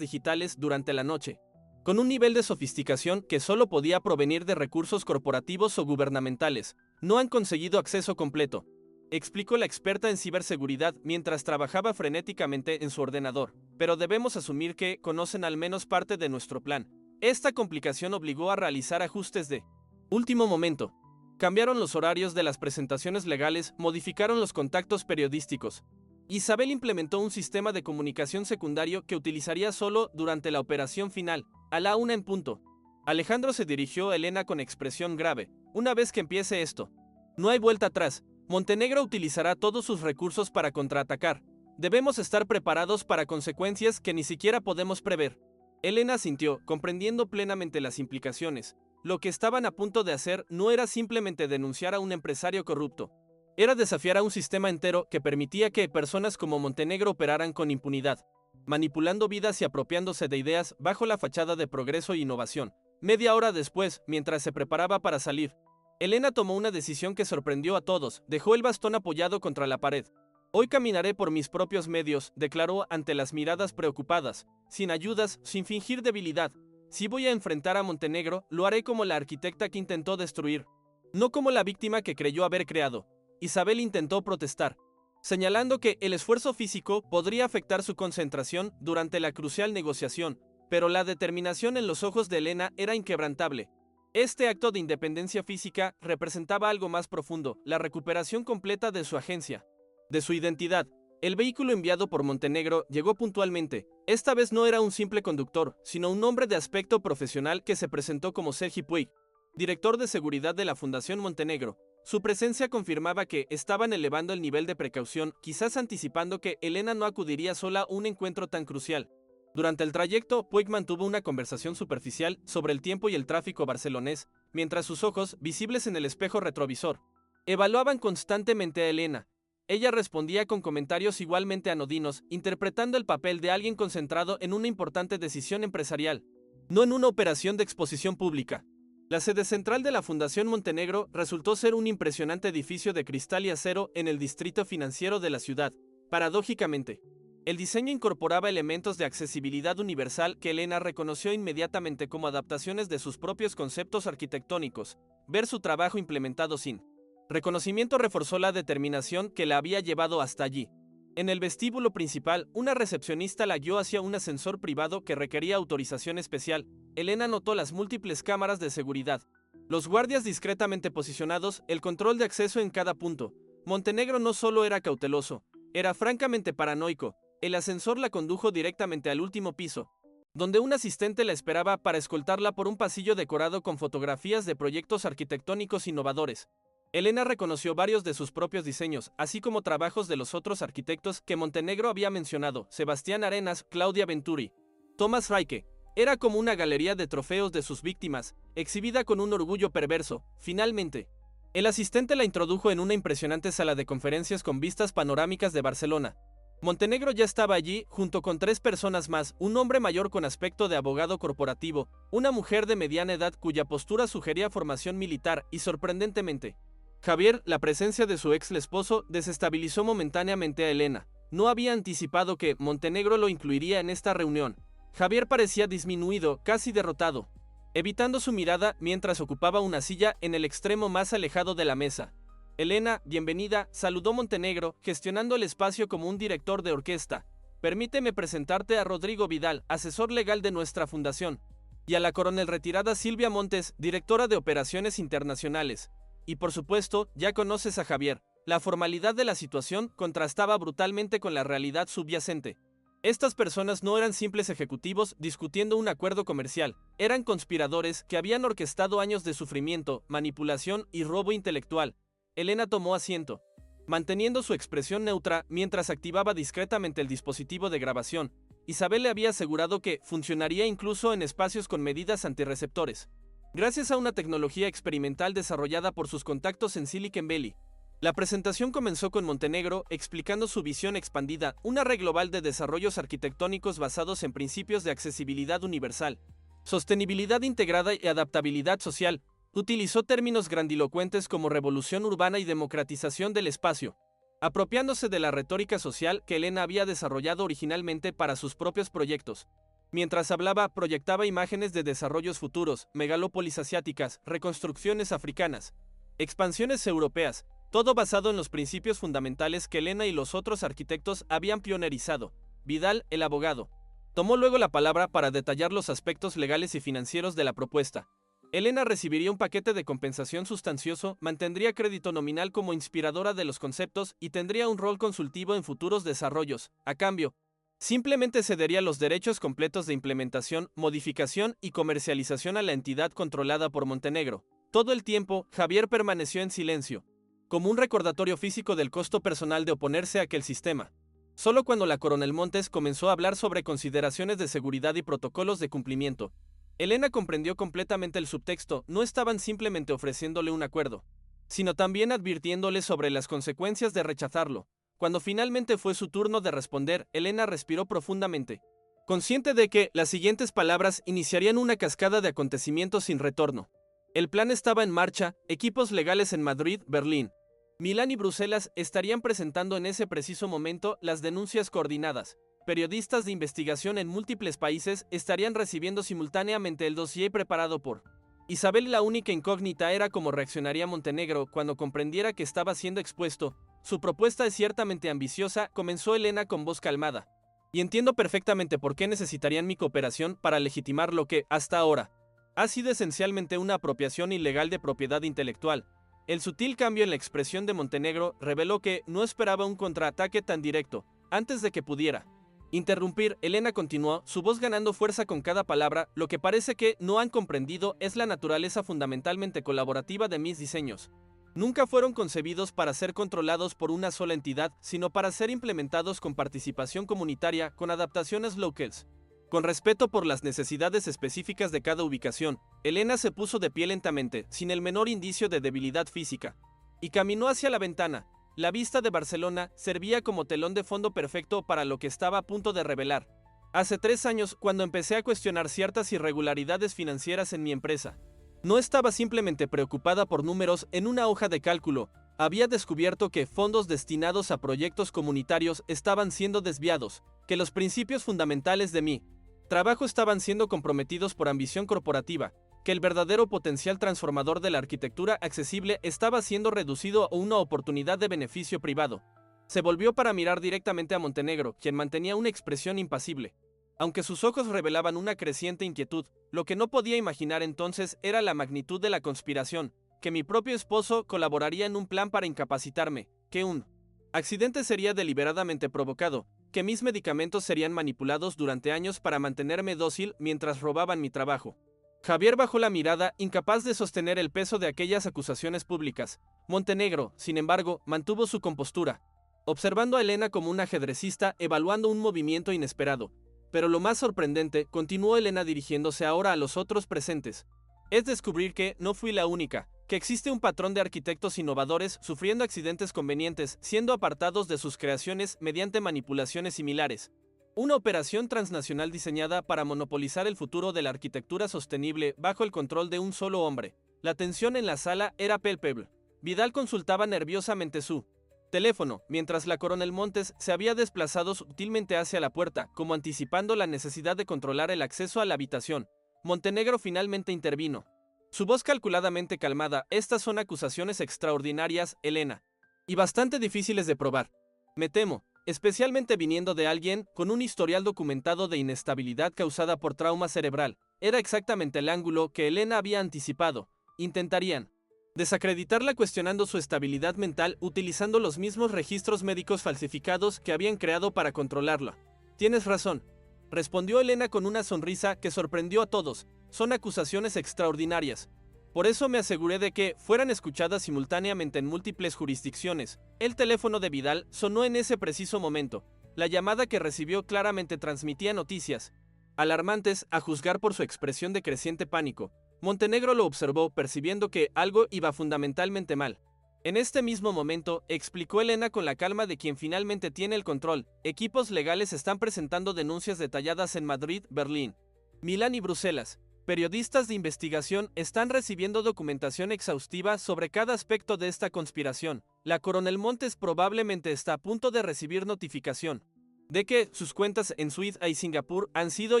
digitales durante la noche, con un nivel de sofisticación que solo podía provenir de recursos corporativos o gubernamentales. No han conseguido acceso completo, explicó la experta en ciberseguridad mientras trabajaba frenéticamente en su ordenador, pero debemos asumir que conocen al menos parte de nuestro plan. Esta complicación obligó a realizar ajustes de último momento. Cambiaron los horarios de las presentaciones legales, modificaron los contactos periodísticos. Isabel implementó un sistema de comunicación secundario que utilizaría solo durante la operación final, a la 1 en punto. Alejandro se dirigió a Elena con expresión grave. Una vez que empiece esto, no hay vuelta atrás. Montenegro utilizará todos sus recursos para contraatacar. Debemos estar preparados para consecuencias que ni siquiera podemos prever. Elena asintió, comprendiendo plenamente las implicaciones. Lo que estaban a punto de hacer no era simplemente denunciar a un empresario corrupto. Era desafiar a un sistema entero que permitía que personas como Montenegro operaran con impunidad, manipulando vidas y apropiándose de ideas bajo la fachada de progreso e innovación. Media hora después, mientras se preparaba para salir, Elena tomó una decisión que sorprendió a todos. Dejó el bastón apoyado contra la pared. Hoy caminaré por mis propios medios, declaró ante las miradas preocupadas, sin ayudas, sin fingir debilidad. Si voy a enfrentar a Montenegro, lo haré como la arquitecta que intentó destruir, no como la víctima que creyó haber creado. Isabel intentó protestar, señalando que el esfuerzo físico podría afectar su concentración durante la crucial negociación, pero la determinación en los ojos de Elena era inquebrantable. Este acto de independencia física representaba algo más profundo, la recuperación completa de su agencia, de su identidad. El vehículo enviado por Montenegro llegó puntualmente. Esta vez no era un simple conductor, sino un hombre de aspecto profesional que se presentó como Sergi Puig, director de seguridad de la Fundación Montenegro. Su presencia confirmaba que estaban elevando el nivel de precaución, quizás anticipando que Elena no acudiría sola a un encuentro tan crucial. Durante el trayecto, Puig mantuvo una conversación superficial sobre el tiempo y el tráfico barcelonés, mientras sus ojos, visibles en el espejo retrovisor, evaluaban constantemente a Elena. Ella respondía con comentarios igualmente anodinos, interpretando el papel de alguien concentrado en una importante decisión empresarial, no en una operación de exposición pública. La sede central de la Fundación Montenegro resultó ser un impresionante edificio de cristal y acero en el distrito financiero de la ciudad. Paradójicamente, el diseño incorporaba elementos de accesibilidad universal que Elena reconoció inmediatamente como adaptaciones de sus propios conceptos arquitectónicos. Ver su trabajo implementado sin reconocimiento reforzó la determinación que la había llevado hasta allí. En el vestíbulo principal, una recepcionista la guió hacia un ascensor privado que requería autorización especial. Elena notó las múltiples cámaras de seguridad, los guardias discretamente posicionados, el control de acceso en cada punto. Montenegro no solo era cauteloso, era francamente paranoico. El ascensor la condujo directamente al último piso, donde un asistente la esperaba para escoltarla por un pasillo decorado con fotografías de proyectos arquitectónicos innovadores. Elena reconoció varios de sus propios diseños, así como trabajos de los otros arquitectos que Montenegro había mencionado: Sebastián Arenas, Claudia Venturi, Thomas Reike. Era como una galería de trofeos de sus víctimas, exhibida con un orgullo perverso. Finalmente, el asistente la introdujo en una impresionante sala de conferencias con vistas panorámicas de Barcelona. Montenegro ya estaba allí, junto con 3 personas más: un hombre mayor con aspecto de abogado corporativo, una mujer de mediana edad cuya postura sugería formación militar y, sorprendentemente, Javier. La presencia de su ex esposo desestabilizó momentáneamente a Elena. No había anticipado que Montenegro lo incluiría en esta reunión. Javier parecía disminuido, casi derrotado, evitando su mirada mientras ocupaba una silla en el extremo más alejado de la mesa. Elena, bienvenida, saludó Montenegro, gestionando el espacio como un director de orquesta. Permíteme presentarte a Rodrigo Vidal, asesor legal de nuestra fundación, y a la coronel retirada Silvia Montes, directora de operaciones internacionales. Y por supuesto, ya conoces a Javier. La formalidad de la situación contrastaba brutalmente con la realidad subyacente. Estas personas no eran simples ejecutivos discutiendo un acuerdo comercial, eran conspiradores que habían orquestado años de sufrimiento, manipulación y robo intelectual. Elena tomó asiento, manteniendo su expresión neutra mientras activaba discretamente el dispositivo de grabación. Isabel le había asegurado que funcionaría incluso en espacios con medidas antirreceptores, gracias a una tecnología experimental desarrollada por sus contactos en Silicon Valley. La presentación comenzó con Montenegro explicando su visión expandida: una red global de desarrollos arquitectónicos basados en principios de accesibilidad universal, sostenibilidad integrada y adaptabilidad social. Utilizó términos grandilocuentes como revolución urbana y democratización del espacio, apropiándose de la retórica social que Elena había desarrollado originalmente para sus propios proyectos. Mientras hablaba, proyectaba imágenes de desarrollos futuros, megalópolis asiáticas, reconstrucciones africanas, expansiones europeas, todo basado en los principios fundamentales que Elena y los otros arquitectos habían pionerizado. Vidal, el abogado, tomó luego la palabra para detallar los aspectos legales y financieros de la propuesta. Elena recibiría un paquete de compensación sustancioso, mantendría crédito nominal como inspiradora de los conceptos y tendría un rol consultivo en futuros desarrollos. A cambio, simplemente cedería los derechos completos de implementación, modificación y comercialización a la entidad controlada por Montenegro. Todo el tiempo, Javier permaneció en silencio, como un recordatorio físico del costo personal de oponerse a aquel sistema. Solo cuando la Coronel Montes comenzó a hablar sobre consideraciones de seguridad y protocolos de cumplimiento, Elena comprendió completamente el subtexto. No estaban simplemente ofreciéndole un acuerdo, sino también advirtiéndole sobre las consecuencias de rechazarlo. Cuando finalmente fue su turno de responder, Elena respiró profundamente, consciente de que las siguientes palabras iniciarían una cascada de acontecimientos sin retorno. El plan estaba en marcha, equipos legales en Madrid, Berlín, Milán y Bruselas estarían presentando en ese preciso momento las denuncias coordinadas. Periodistas de investigación en múltiples países estarían recibiendo simultáneamente el dossier preparado por Isabel. La única incógnita era cómo reaccionaría Montenegro cuando comprendiera que estaba siendo expuesto. Su propuesta es ciertamente ambiciosa, comenzó Elena con voz calmada. Y entiendo perfectamente por qué necesitarían mi cooperación para legitimar lo que, hasta ahora, ha sido esencialmente una apropiación ilegal de propiedad intelectual. El sutil cambio en la expresión de Montenegro reveló que no esperaba un contraataque tan directo. Antes de que pudiera interrumpir, Elena continuó, su voz ganando fuerza con cada palabra. Lo que parece que no han comprendido es la naturaleza fundamentalmente colaborativa de mis diseños. Nunca fueron concebidos para ser controlados por una sola entidad, sino para ser implementados con participación comunitaria, con adaptaciones locales, con respeto por las necesidades específicas de cada ubicación. Elena se puso de pie lentamente, sin el menor indicio de debilidad física, y caminó hacia la ventana. La vista de Barcelona servía como telón de fondo perfecto para lo que estaba a punto de revelar. Hace 3 años, cuando empecé a cuestionar ciertas irregularidades financieras en mi empresa, no estaba simplemente preocupada por números en una hoja de cálculo. Había descubierto que fondos destinados a proyectos comunitarios estaban siendo desviados, que los principios fundamentales de mi trabajo estaban siendo comprometidos por ambición corporativa, que el verdadero potencial transformador de la arquitectura accesible estaba siendo reducido a una oportunidad de beneficio privado. Se volvió para mirar directamente a Montenegro, quien mantenía una expresión impasible. Aunque sus ojos revelaban una creciente inquietud, lo que no podía imaginar entonces era la magnitud de la conspiración, que mi propio esposo colaboraría en un plan para incapacitarme, que un accidente sería deliberadamente provocado, que mis medicamentos serían manipulados durante años para mantenerme dócil mientras robaban mi trabajo. Javier bajó la mirada, incapaz de sostener el peso de aquellas acusaciones públicas. Montenegro, sin embargo, mantuvo su compostura, observando a Elena como un ajedrecista evaluando un movimiento inesperado. Pero lo más sorprendente, continuó Elena dirigiéndose ahora a los otros presentes, es descubrir que no fui la única, que existe un patrón de arquitectos innovadores sufriendo accidentes convenientes, siendo apartados de sus creaciones mediante manipulaciones similares. Una operación transnacional diseñada para monopolizar el futuro de la arquitectura sostenible bajo el control de un solo hombre. La tensión en la sala era palpable. Vidal consultaba nerviosamente su teléfono, mientras la Coronel Montes se había desplazado sutilmente hacia la puerta, como anticipando la necesidad de controlar el acceso a la habitación. Montenegro finalmente intervino. Su voz calculadamente calmada, estas son acusaciones extraordinarias, Elena, y bastante difíciles de probar. Me temo, especialmente viniendo de alguien con un historial documentado de inestabilidad causada por trauma cerebral. Era exactamente el ángulo que Elena había anticipado. Intentarían desacreditarla cuestionando su estabilidad mental utilizando los mismos registros médicos falsificados que habían creado para controlarla. Tienes razón, respondió Elena con una sonrisa que sorprendió a todos. Son acusaciones extraordinarias. Por eso me aseguré de que fueran escuchadas simultáneamente en múltiples jurisdicciones. El teléfono de Vidal sonó en ese preciso momento. La llamada que recibió claramente transmitía noticias alarmantes, a juzgar por su expresión de creciente pánico. Montenegro lo observó, percibiendo que algo iba fundamentalmente mal. En este mismo momento, explicó Elena con la calma de quien finalmente tiene el control, equipos legales están presentando denuncias detalladas en Madrid, Berlín, Milán y Bruselas. Periodistas de investigación están recibiendo documentación exhaustiva sobre cada aspecto de esta conspiración. La Coronel Montes probablemente está a punto de recibir notificación de que sus cuentas en Suiza y Singapur han sido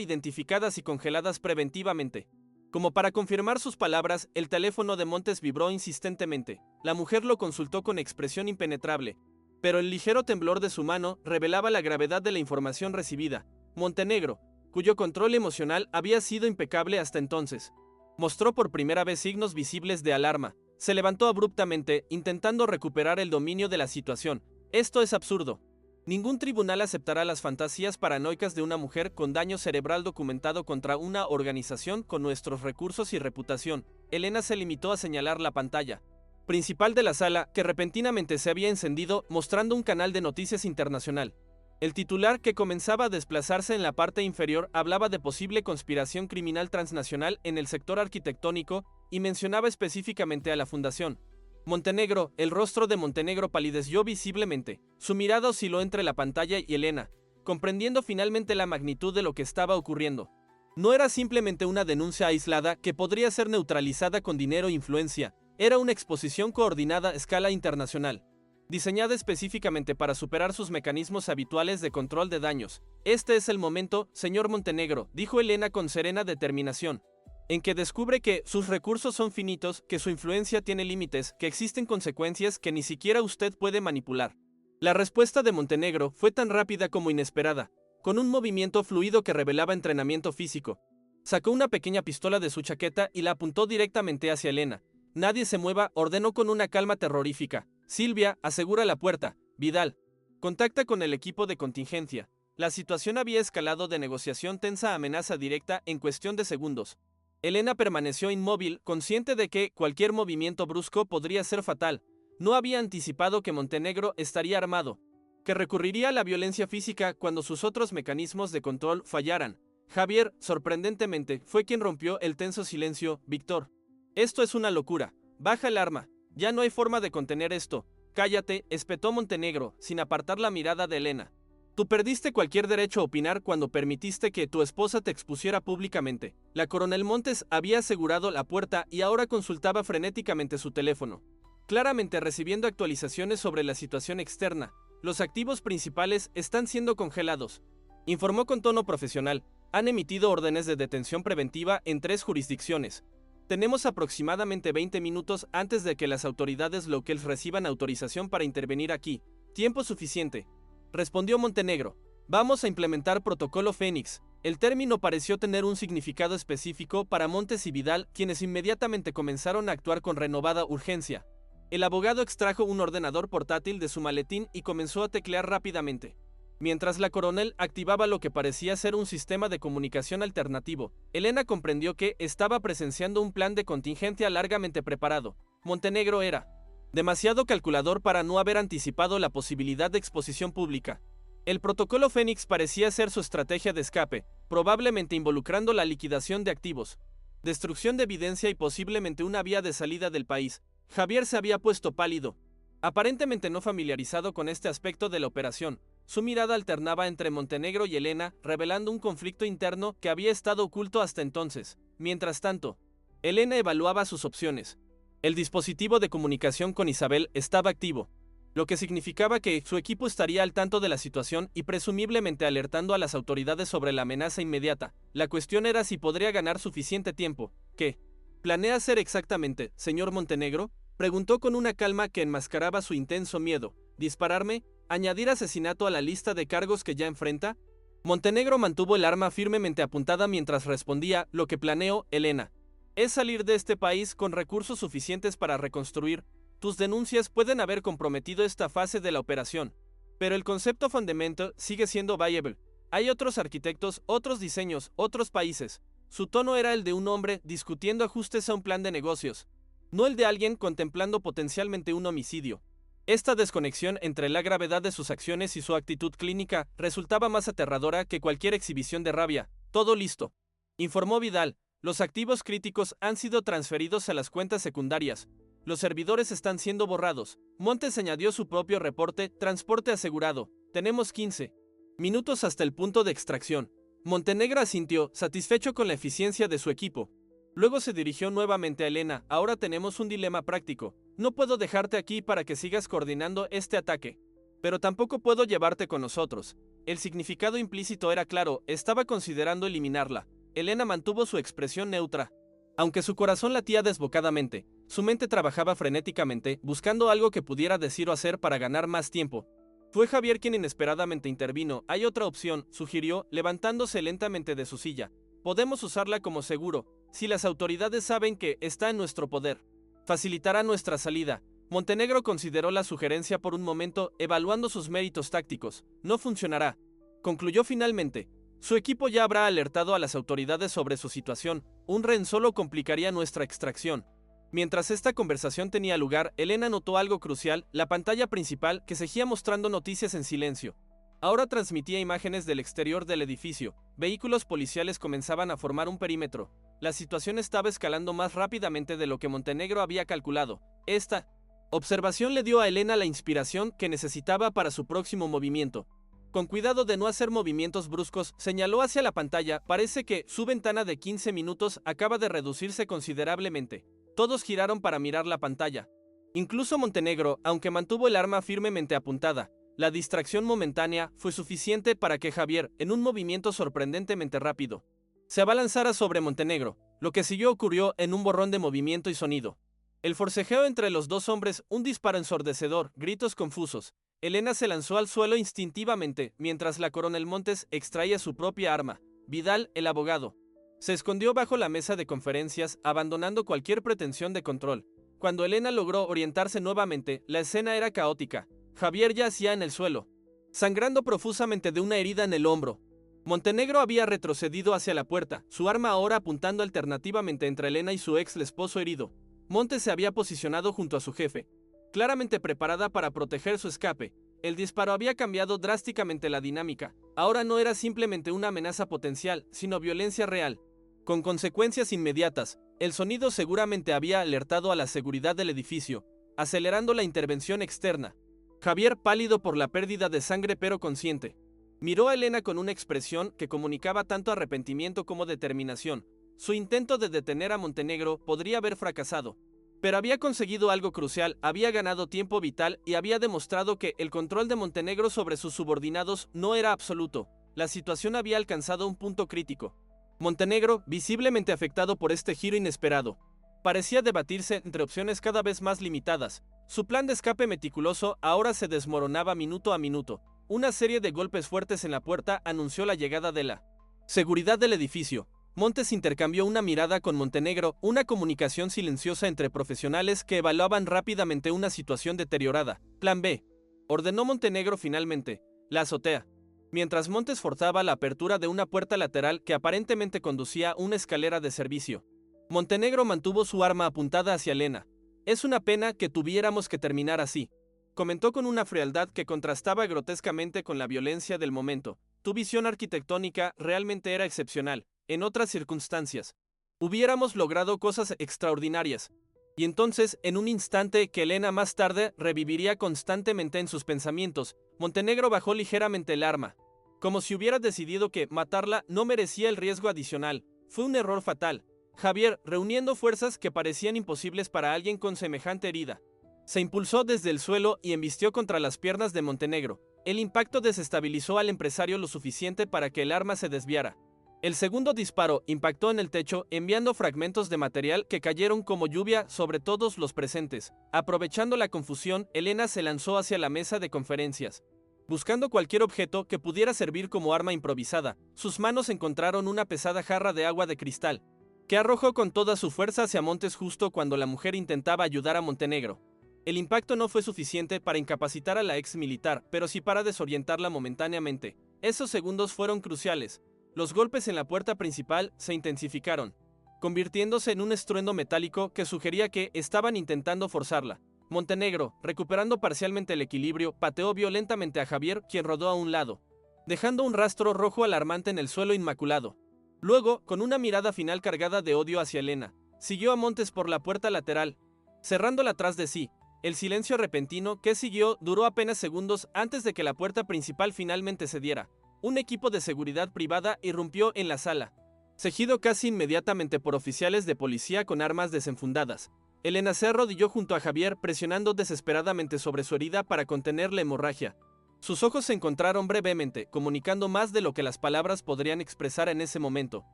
identificadas y congeladas preventivamente. Como para confirmar sus palabras, el teléfono de Montes vibró insistentemente. La mujer lo consultó con expresión impenetrable, pero el ligero temblor de su mano revelaba la gravedad de la información recibida. Montenegro, cuyo control emocional había sido impecable hasta entonces, mostró por primera vez signos visibles de alarma. Se levantó abruptamente, intentando recuperar el dominio de la situación. Esto es absurdo. Ningún tribunal aceptará las fantasías paranoicas de una mujer con daño cerebral documentado contra una organización con nuestros recursos y reputación. Elena se limitó a señalar la pantalla principal de la sala, que repentinamente se había encendido, mostrando un canal de noticias internacional. El titular, que comenzaba a desplazarse en la parte inferior, hablaba de posible conspiración criminal transnacional en el sector arquitectónico y mencionaba específicamente a la Fundación Montenegro. El rostro de Montenegro palideció visiblemente. Su mirada osciló entre la pantalla y Elena, comprendiendo finalmente la magnitud de lo que estaba ocurriendo. No era simplemente una denuncia aislada que podría ser neutralizada con dinero e influencia. Era una exposición coordinada a escala internacional, diseñada específicamente para superar sus mecanismos habituales de control de daños. Este es el momento, señor Montenegro, dijo Elena con serena determinación, en que descubre que sus recursos son finitos, que su influencia tiene límites, que existen consecuencias que ni siquiera usted puede manipular. La respuesta de Montenegro fue tan rápida como inesperada, con un movimiento fluido que revelaba entrenamiento físico. Sacó una pequeña pistola de su chaqueta y la apuntó directamente hacia Elena. Nadie se mueva, ordenó con una calma terrorífica. Silvia, asegura la puerta. Vidal, contacta con el equipo de contingencia. La situación había escalado de negociación tensa a amenaza directa en cuestión de segundos. Elena permaneció inmóvil, consciente de que cualquier movimiento brusco podría ser fatal. No había anticipado que Montenegro estaría armado, que recurriría a la violencia física cuando sus otros mecanismos de control fallaran. Javier, sorprendentemente, fue quien rompió el tenso silencio. Víctor, esto es una locura. Baja el arma. Ya no hay forma de contener esto. Cállate, espetó Montenegro, sin apartar la mirada de Elena. Tú perdiste cualquier derecho a opinar cuando permitiste que tu esposa te expusiera públicamente. La Coronel Montes había asegurado la puerta y ahora consultaba frenéticamente su teléfono, claramente recibiendo actualizaciones sobre la situación externa. Los activos principales están siendo congelados, informó con tono profesional. Han emitido órdenes de detención preventiva en 3 jurisdicciones. Tenemos aproximadamente 20 minutos antes de que las autoridades locales reciban autorización para intervenir aquí. Tiempo suficiente, respondió Montenegro. Vamos a implementar protocolo Fénix. El término pareció tener un significado específico para Montes y Vidal, quienes inmediatamente comenzaron a actuar con renovada urgencia. El abogado extrajo un ordenador portátil de su maletín y comenzó a teclear rápidamente, mientras la coronel activaba lo que parecía ser un sistema de comunicación alternativo. Elena comprendió que estaba presenciando un plan de contingencia largamente preparado. Montenegro era demasiado calculador para no haber anticipado la posibilidad de exposición pública. El protocolo Fénix parecía ser su estrategia de escape, probablemente involucrando la liquidación de activos, destrucción de evidencia y posiblemente una vía de salida del país. Javier se había puesto pálido, aparentemente no familiarizado con este aspecto de la operación. Su mirada alternaba entre Montenegro y Elena, revelando un conflicto interno que había estado oculto hasta entonces. Mientras tanto, Elena evaluaba sus opciones. El dispositivo de comunicación con Isabel estaba activo, lo que significaba que su equipo estaría al tanto de la situación y presumiblemente alertando a las autoridades sobre la amenaza inmediata. La cuestión era si podría ganar suficiente tiempo. ¿Qué planea hacer exactamente, señor Montenegro?, preguntó con una calma que enmascaraba su intenso miedo. ¿Dispararme? ¿Añadir asesinato a la lista de cargos que ya enfrenta? Montenegro mantuvo el arma firmemente apuntada mientras respondía. Lo que planeo, Elena, es salir de este país con recursos suficientes para reconstruir. Tus denuncias pueden haber comprometido esta fase de la operación, pero el concepto fundamental sigue siendo viable. Hay otros arquitectos, otros diseños, otros países. Su tono era el de un hombre discutiendo ajustes a un plan de negocios, no el de alguien contemplando potencialmente un homicidio. Esta desconexión entre la gravedad de sus acciones y su actitud clínica resultaba más aterradora que cualquier exhibición de rabia. Todo listo, informó Vidal. Los activos críticos han sido transferidos a las cuentas secundarias. Los servidores están siendo borrados. Montes añadió su propio reporte. Transporte asegurado. Tenemos 15 minutos hasta el punto de extracción. Montenegro asintió, satisfecho con la eficiencia de su equipo. Luego se dirigió nuevamente a Elena. Ahora tenemos un dilema práctico. No puedo dejarte aquí para que sigas coordinando este ataque. Pero tampoco puedo llevarte con nosotros. El significado implícito era claro, estaba considerando eliminarla. Elena mantuvo su expresión neutra. Aunque su corazón latía desbocadamente, su mente trabajaba frenéticamente, buscando algo que pudiera decir o hacer para ganar más tiempo. Fue Javier quien inesperadamente intervino. Hay otra opción, sugirió, levantándose lentamente de su silla. Podemos usarla como seguro. Si las autoridades saben que está en nuestro poder, facilitará nuestra salida. Montenegro consideró la sugerencia por un momento, evaluando sus méritos tácticos. No funcionará. Concluyó finalmente. Su equipo ya habrá alertado a las autoridades sobre su situación. Un rehén solo complicaría nuestra extracción. Mientras esta conversación tenía lugar, Elena notó algo crucial, la pantalla principal que seguía mostrando noticias en silencio. Ahora transmitía imágenes del exterior del edificio. Vehículos policiales comenzaban a formar un perímetro. La situación estaba escalando más rápidamente de lo que Montenegro había calculado. Esta observación le dio a Elena la inspiración que necesitaba para su próximo movimiento. Con cuidado de no hacer movimientos bruscos, señaló hacia la pantalla. Parece que su ventana de 15 minutos acaba de reducirse considerablemente. Todos giraron para mirar la pantalla. Incluso Montenegro, aunque mantuvo el arma firmemente apuntada. La distracción momentánea fue suficiente para que Javier, en un movimiento sorprendentemente rápido, se abalanzara sobre Montenegro. Lo que siguió ocurrió en un borrón de movimiento y sonido. El forcejeo entre los dos hombres, un disparo ensordecedor, gritos confusos. Elena se lanzó al suelo instintivamente, mientras la coronel Montes extraía su propia arma. Vidal, el abogado, se escondió bajo la mesa de conferencias, abandonando cualquier pretensión de control. Cuando Elena logró orientarse nuevamente, la escena era caótica. Javier yacía en el suelo, sangrando profusamente de una herida en el hombro. Montenegro había retrocedido hacia la puerta, su arma ahora apuntando alternativamente entre Elena y su ex esposo herido. Montes se había posicionado junto a su jefe, claramente preparada para proteger su escape. El disparo había cambiado drásticamente la dinámica. Ahora no era simplemente una amenaza potencial, sino violencia real, con consecuencias inmediatas. El sonido seguramente había alertado a la seguridad del edificio, acelerando la intervención externa. Javier, pálido por la pérdida de sangre pero consciente, miró a Elena con una expresión que comunicaba tanto arrepentimiento como determinación. Su intento de detener a Montenegro podría haber fracasado, pero había conseguido algo crucial, había ganado tiempo vital y había demostrado que el control de Montenegro sobre sus subordinados no era absoluto. La situación había alcanzado un punto crítico. Montenegro, visiblemente afectado por este giro inesperado, parecía debatirse entre opciones cada vez más limitadas. Su plan de escape meticuloso ahora se desmoronaba minuto a minuto. Una serie de golpes fuertes en la puerta anunció la llegada de la seguridad del edificio. Montes intercambió una mirada con Montenegro, una comunicación silenciosa entre profesionales que evaluaban rápidamente una situación deteriorada. Plan B, ordenó Montenegro finalmente. La azotea. Mientras Montes forzaba la apertura de una puerta lateral que aparentemente conducía a una escalera de servicio, Montenegro mantuvo su arma apuntada hacia Elena. Es una pena que tuviéramos que terminar así, comentó con una frialdad que contrastaba grotescamente con la violencia del momento. Tu visión arquitectónica realmente era excepcional. En otras circunstancias, hubiéramos logrado cosas extraordinarias. Y entonces, en un instante que Elena más tarde reviviría constantemente en sus pensamientos, Montenegro bajó ligeramente el arma, como si hubiera decidido que matarla no merecía el riesgo adicional. Fue un error fatal. Javier, reuniendo fuerzas que parecían imposibles para alguien con semejante herida, se impulsó desde el suelo y embistió contra las piernas de Montenegro. El impacto desestabilizó al empresario lo suficiente para que el arma se desviara. El segundo disparo impactó en el techo, enviando fragmentos de material que cayeron como lluvia sobre todos los presentes. Aprovechando la confusión, Elena se lanzó hacia la mesa de conferencias, buscando cualquier objeto que pudiera servir como arma improvisada. Sus manos encontraron una pesada jarra de agua de cristal, que arrojó con toda su fuerza hacia Montes justo cuando la mujer intentaba ayudar a Montenegro. El impacto no fue suficiente para incapacitar a la ex militar, pero sí para desorientarla momentáneamente. Esos segundos fueron cruciales. Los golpes en la puerta principal se intensificaron, convirtiéndose en un estruendo metálico que sugería que estaban intentando forzarla. Montenegro, recuperando parcialmente el equilibrio, pateó violentamente a Javier, quien rodó a un lado, dejando un rastro rojo alarmante en el suelo inmaculado. Luego, con una mirada final cargada de odio hacia Elena, siguió a Montes por la puerta lateral, cerrándola tras de sí. El silencio repentino que siguió duró apenas segundos antes de que la puerta principal finalmente cediera. un equipo de seguridad privada irrumpió en la sala, seguido casi inmediatamente por oficiales de policía con armas desenfundadas. Elena se arrodilló junto a Javier, presionando desesperadamente sobre su herida para contener la hemorragia. Sus ojos se encontraron brevemente, comunicando más de lo que las palabras podrían expresar en ese momento.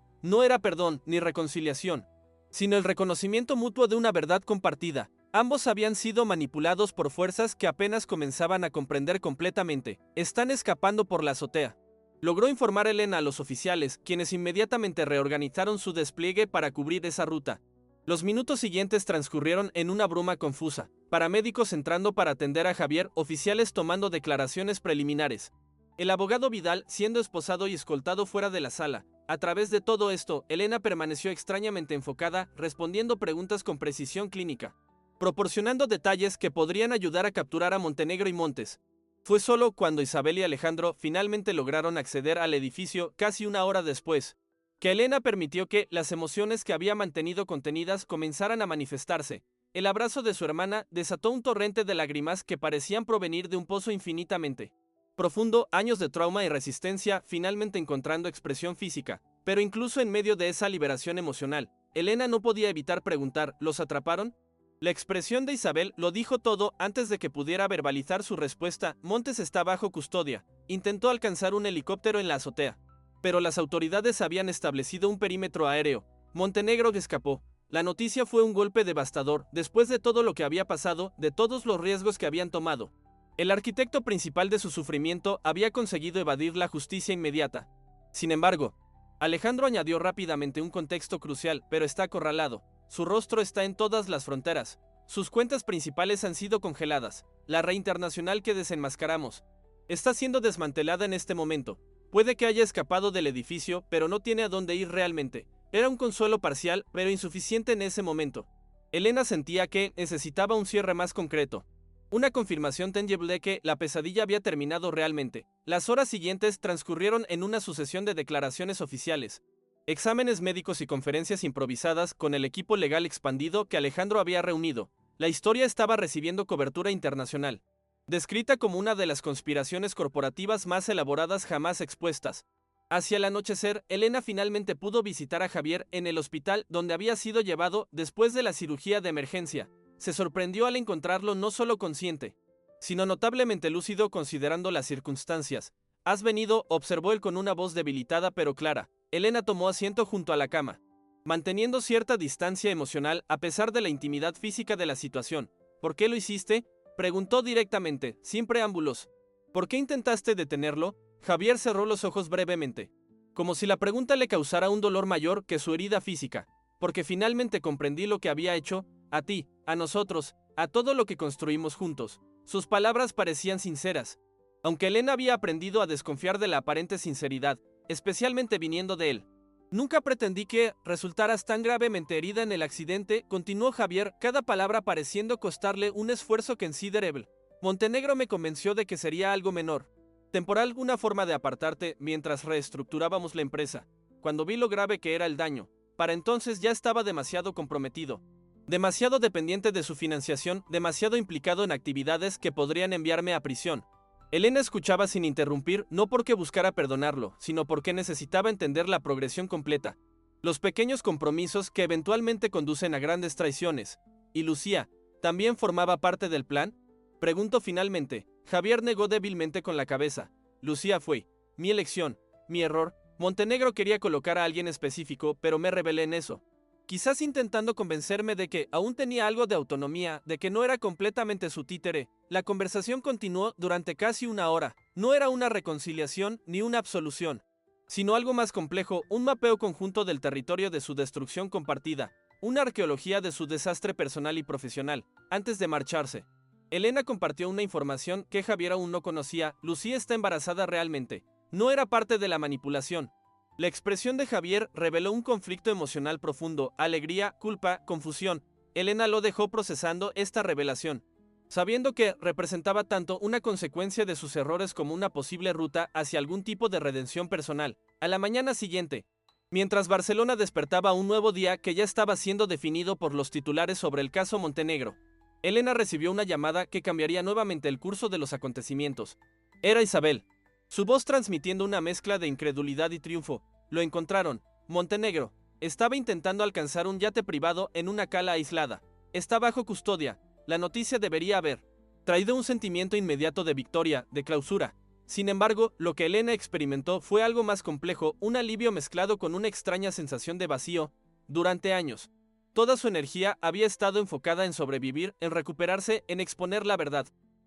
No era perdón ni reconciliación, sino el reconocimiento mutuo de una verdad compartida. Ambos habían sido manipulados por fuerzas que apenas comenzaban a comprender completamente. Están escapando por la azotea. Logró informar Elena a los oficiales, quienes inmediatamente reorganizaron su despliegue para cubrir esa ruta. Los minutos siguientes transcurrieron en una bruma confusa, paramédicos entrando para atender a Javier, oficiales tomando declaraciones preliminares. El abogado Vidal siendo esposado y escoltado fuera de la sala. A través de todo esto, Elena permaneció extrañamente enfocada, respondiendo preguntas con precisión clínica, proporcionando detalles que podrían ayudar a capturar a Montenegro y Montes. Fue solo cuando Isabel y Alejandro finalmente lograron acceder al edificio casi una hora después, que Elena permitió que las emociones que había mantenido contenidas comenzaran a manifestarse. El abrazo de su hermana desató un torrente de lágrimas que parecían provenir de un pozo infinitamente profundo, años de trauma y resistencia finalmente encontrando expresión física. Pero incluso en medio de esa liberación emocional, Elena no podía evitar preguntar, ¿los atraparon? La expresión de Isabel lo dijo todo antes de que pudiera verbalizar su respuesta. Montes está bajo custodia. Intentó alcanzar un helicóptero en la azotea, pero las autoridades habían establecido un perímetro aéreo. Montenegro escapó. La noticia fue un golpe devastador, después de todo lo que había pasado, de todos los riesgos que habían tomado. El arquitecto principal de su sufrimiento había conseguido evadir la justicia inmediata. Sin embargo, Alejandro añadió rápidamente un contexto crucial, pero está acorralado. Su rostro está en todas las fronteras. Sus cuentas principales han sido congeladas. La red internacional que desenmascaramos está siendo desmantelada en este momento. Puede que haya escapado del edificio, pero no tiene a dónde ir realmente. Era un consuelo parcial, pero insuficiente en ese momento. Elena sentía que necesitaba un cierre más concreto. Una confirmación tangible de que la pesadilla había terminado realmente. Las horas siguientes transcurrieron en una sucesión de declaraciones oficiales, exámenes médicos y conferencias improvisadas con el equipo legal expandido que Alejandro había reunido. La historia estaba recibiendo cobertura internacional, descrita como una de las conspiraciones corporativas más elaboradas jamás expuestas. Hacia el anochecer, Elena finalmente pudo visitar a Javier en el hospital donde había sido llevado después de la cirugía de emergencia. Se sorprendió al encontrarlo no solo consciente, sino notablemente lúcido considerando las circunstancias. «¿Has venido?», observó él con una voz debilitada pero clara. Elena tomó asiento junto a la cama, manteniendo cierta distancia emocional a pesar de la intimidad física de la situación. «¿Por qué lo hiciste?», preguntó directamente, sin preámbulos. «¿Por qué intentaste detenerlo?». Javier cerró los ojos brevemente, como si la pregunta le causara un dolor mayor que su herida física. «Porque finalmente comprendí lo que había hecho, a ti, a nosotros, a todo lo que construimos juntos». Sus palabras parecían sinceras, aunque Elena había aprendido a desconfiar de la aparente sinceridad, especialmente viniendo de él. «Nunca pretendí que resultaras tan gravemente herida en el accidente», continuó Javier, cada palabra pareciendo costarle un esfuerzo considerable. «Montenegro me convenció de que sería algo menor, temporal, una forma de apartarte mientras reestructurábamos la empresa. Cuando vi lo grave que era el daño, para entonces ya estaba demasiado comprometido, demasiado dependiente de su financiación, demasiado implicado en actividades que podrían enviarme a prisión». Elena escuchaba sin interrumpir, no porque buscara perdonarlo, sino porque necesitaba entender la progresión completa, los pequeños compromisos que eventualmente conducen a grandes traiciones. ¿Y Lucía también formaba parte del plan?, preguntó finalmente. Javier negó débilmente con la cabeza. «Lucía fue mi elección, mi error. Montenegro quería colocar a alguien específico, pero me rebelé en eso. Quizás intentando convencerme de que aún tenía algo de autonomía, de que no era completamente su títere». La conversación continuó durante casi una hora. No era una reconciliación ni una absolución, sino algo más complejo, un mapeo conjunto del territorio de su destrucción compartida, una arqueología de su desastre personal y profesional. Antes de marcharse, Elena compartió una información que Javier aún no conocía. Lucía está embarazada realmente. No era parte de la manipulación. La expresión de Javier reveló un conflicto emocional profundo, alegría, culpa, confusión. Elena lo dejó procesando esta revelación, sabiendo que representaba tanto una consecuencia de sus errores como una posible ruta hacia algún tipo de redención personal. A la mañana siguiente, mientras Barcelona despertaba un nuevo día que ya estaba siendo definido por los titulares sobre el caso Montenegro, Elena recibió una llamada que cambiaría nuevamente el curso de los acontecimientos. Era Isabel. su voz transmitiendo una mezcla de incredulidad y triunfo. Lo encontraron. Montenegro. Estaba intentando alcanzar un yate privado en una cala aislada. Está bajo custodia. La noticia debería haber traído un sentimiento inmediato de victoria, de clausura. Sin embargo, lo que Elena experimentó fue algo más complejo, un alivio mezclado con una extraña sensación de vacío. Durante años, toda su energía había estado enfocada en sobrevivir, en recuperarse, en exponer la verdad.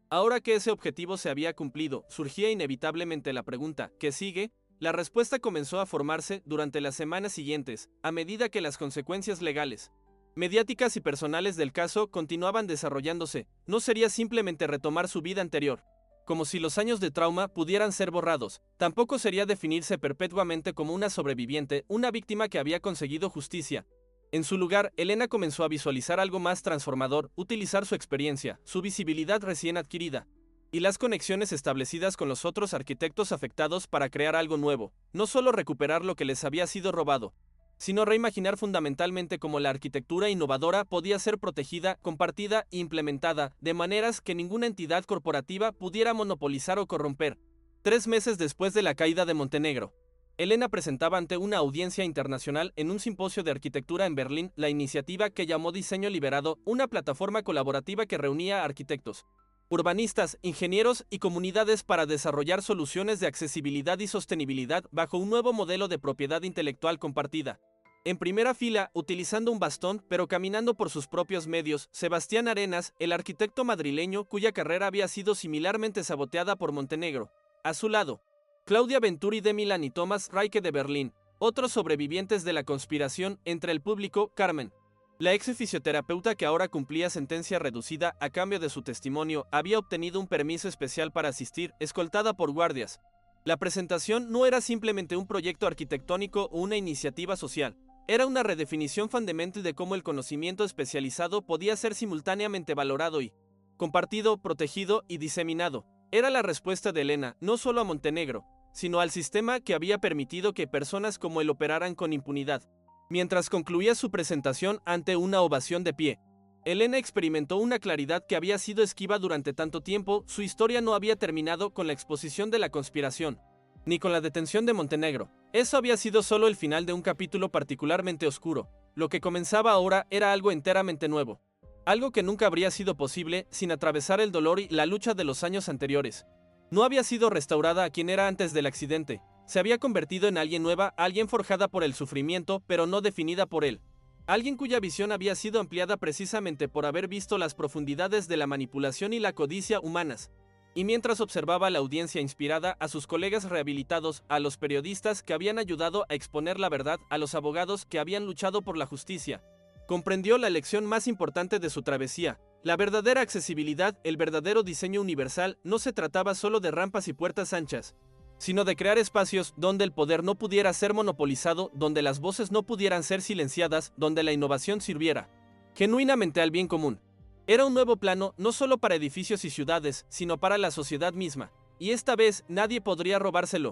Ahora que ese objetivo se había cumplido, surgía inevitablemente la pregunta, ¿qué sigue? La respuesta comenzó a formarse durante las semanas siguientes, a medida que las consecuencias legales, mediáticas y personales del caso continuaban desarrollándose. No sería simplemente retomar su vida anterior, como si los años de trauma pudieran ser borrados. Tampoco sería definirse perpetuamente como una sobreviviente, una víctima que había conseguido justicia. En su lugar, Elena comenzó a visualizar algo más transformador, utilizar su experiencia, su visibilidad recién adquirida, y las conexiones establecidas con los otros arquitectos afectados para crear algo nuevo. No solo recuperar lo que les había sido robado, sino reimaginar fundamentalmente cómo la arquitectura innovadora podía ser protegida, compartida e implementada, de maneras que ninguna entidad corporativa pudiera monopolizar o corromper. 3 meses después de la caída de Montenegro, Elena presentaba ante una audiencia internacional en un simposio de arquitectura en Berlín la iniciativa que llamó Diseño Liberado, una plataforma colaborativa que reunía a arquitectos, urbanistas, ingenieros y comunidades para desarrollar soluciones de accesibilidad y sostenibilidad bajo un nuevo modelo de propiedad intelectual compartida. En primera fila, utilizando un bastón pero caminando por sus propios medios, Sebastián Arenas, el arquitecto madrileño cuya carrera había sido similarmente saboteada por Montenegro. A su lado, Claudia Venturi de Milán y Thomas Reike de Berlín, otros sobrevivientes de la conspiración. Entre el público, Carmen, la ex fisioterapeuta que ahora cumplía sentencia reducida a cambio de su testimonio, había obtenido un permiso especial para asistir, escoltada por guardias. La presentación no era simplemente un proyecto arquitectónico o una iniciativa social. Era una redefinición fundamental de cómo el conocimiento especializado podía ser simultáneamente valorado y compartido, protegido y diseminado. Era la respuesta de Elena, no solo a Montenegro, sino al sistema que había permitido que personas como él operaran con impunidad. Mientras concluía su presentación ante una ovación de pie, Elena experimentó una claridad que había sido esquiva durante tanto tiempo. Su historia no había terminado con la exposición de la conspiración, ni con la detención de Montenegro. Eso había sido solo el final de un capítulo particularmente oscuro. Lo que comenzaba ahora era algo enteramente nuevo. Algo que nunca habría sido posible sin atravesar el dolor y la lucha de los años anteriores. No había sido restaurada a quien era antes del accidente. Se había convertido en alguien nueva, alguien forjada por el sufrimiento, pero no definida por él. Alguien cuya visión había sido ampliada precisamente por haber visto las profundidades de la manipulación y la codicia humanas. Y mientras observaba la audiencia inspirada, a sus colegas rehabilitados, a los periodistas que habían ayudado a exponer la verdad, a los abogados que habían luchado por la justicia, comprendió la lección más importante de su travesía. La verdadera accesibilidad, el verdadero diseño universal, no se trataba solo de rampas y puertas anchas, sino de crear espacios donde el poder no pudiera ser monopolizado, donde las voces no pudieran ser silenciadas, donde la innovación sirviera genuinamente al bien común. Era un nuevo plano, no solo para edificios y ciudades, sino para la sociedad misma. Y esta vez nadie podría robárselo.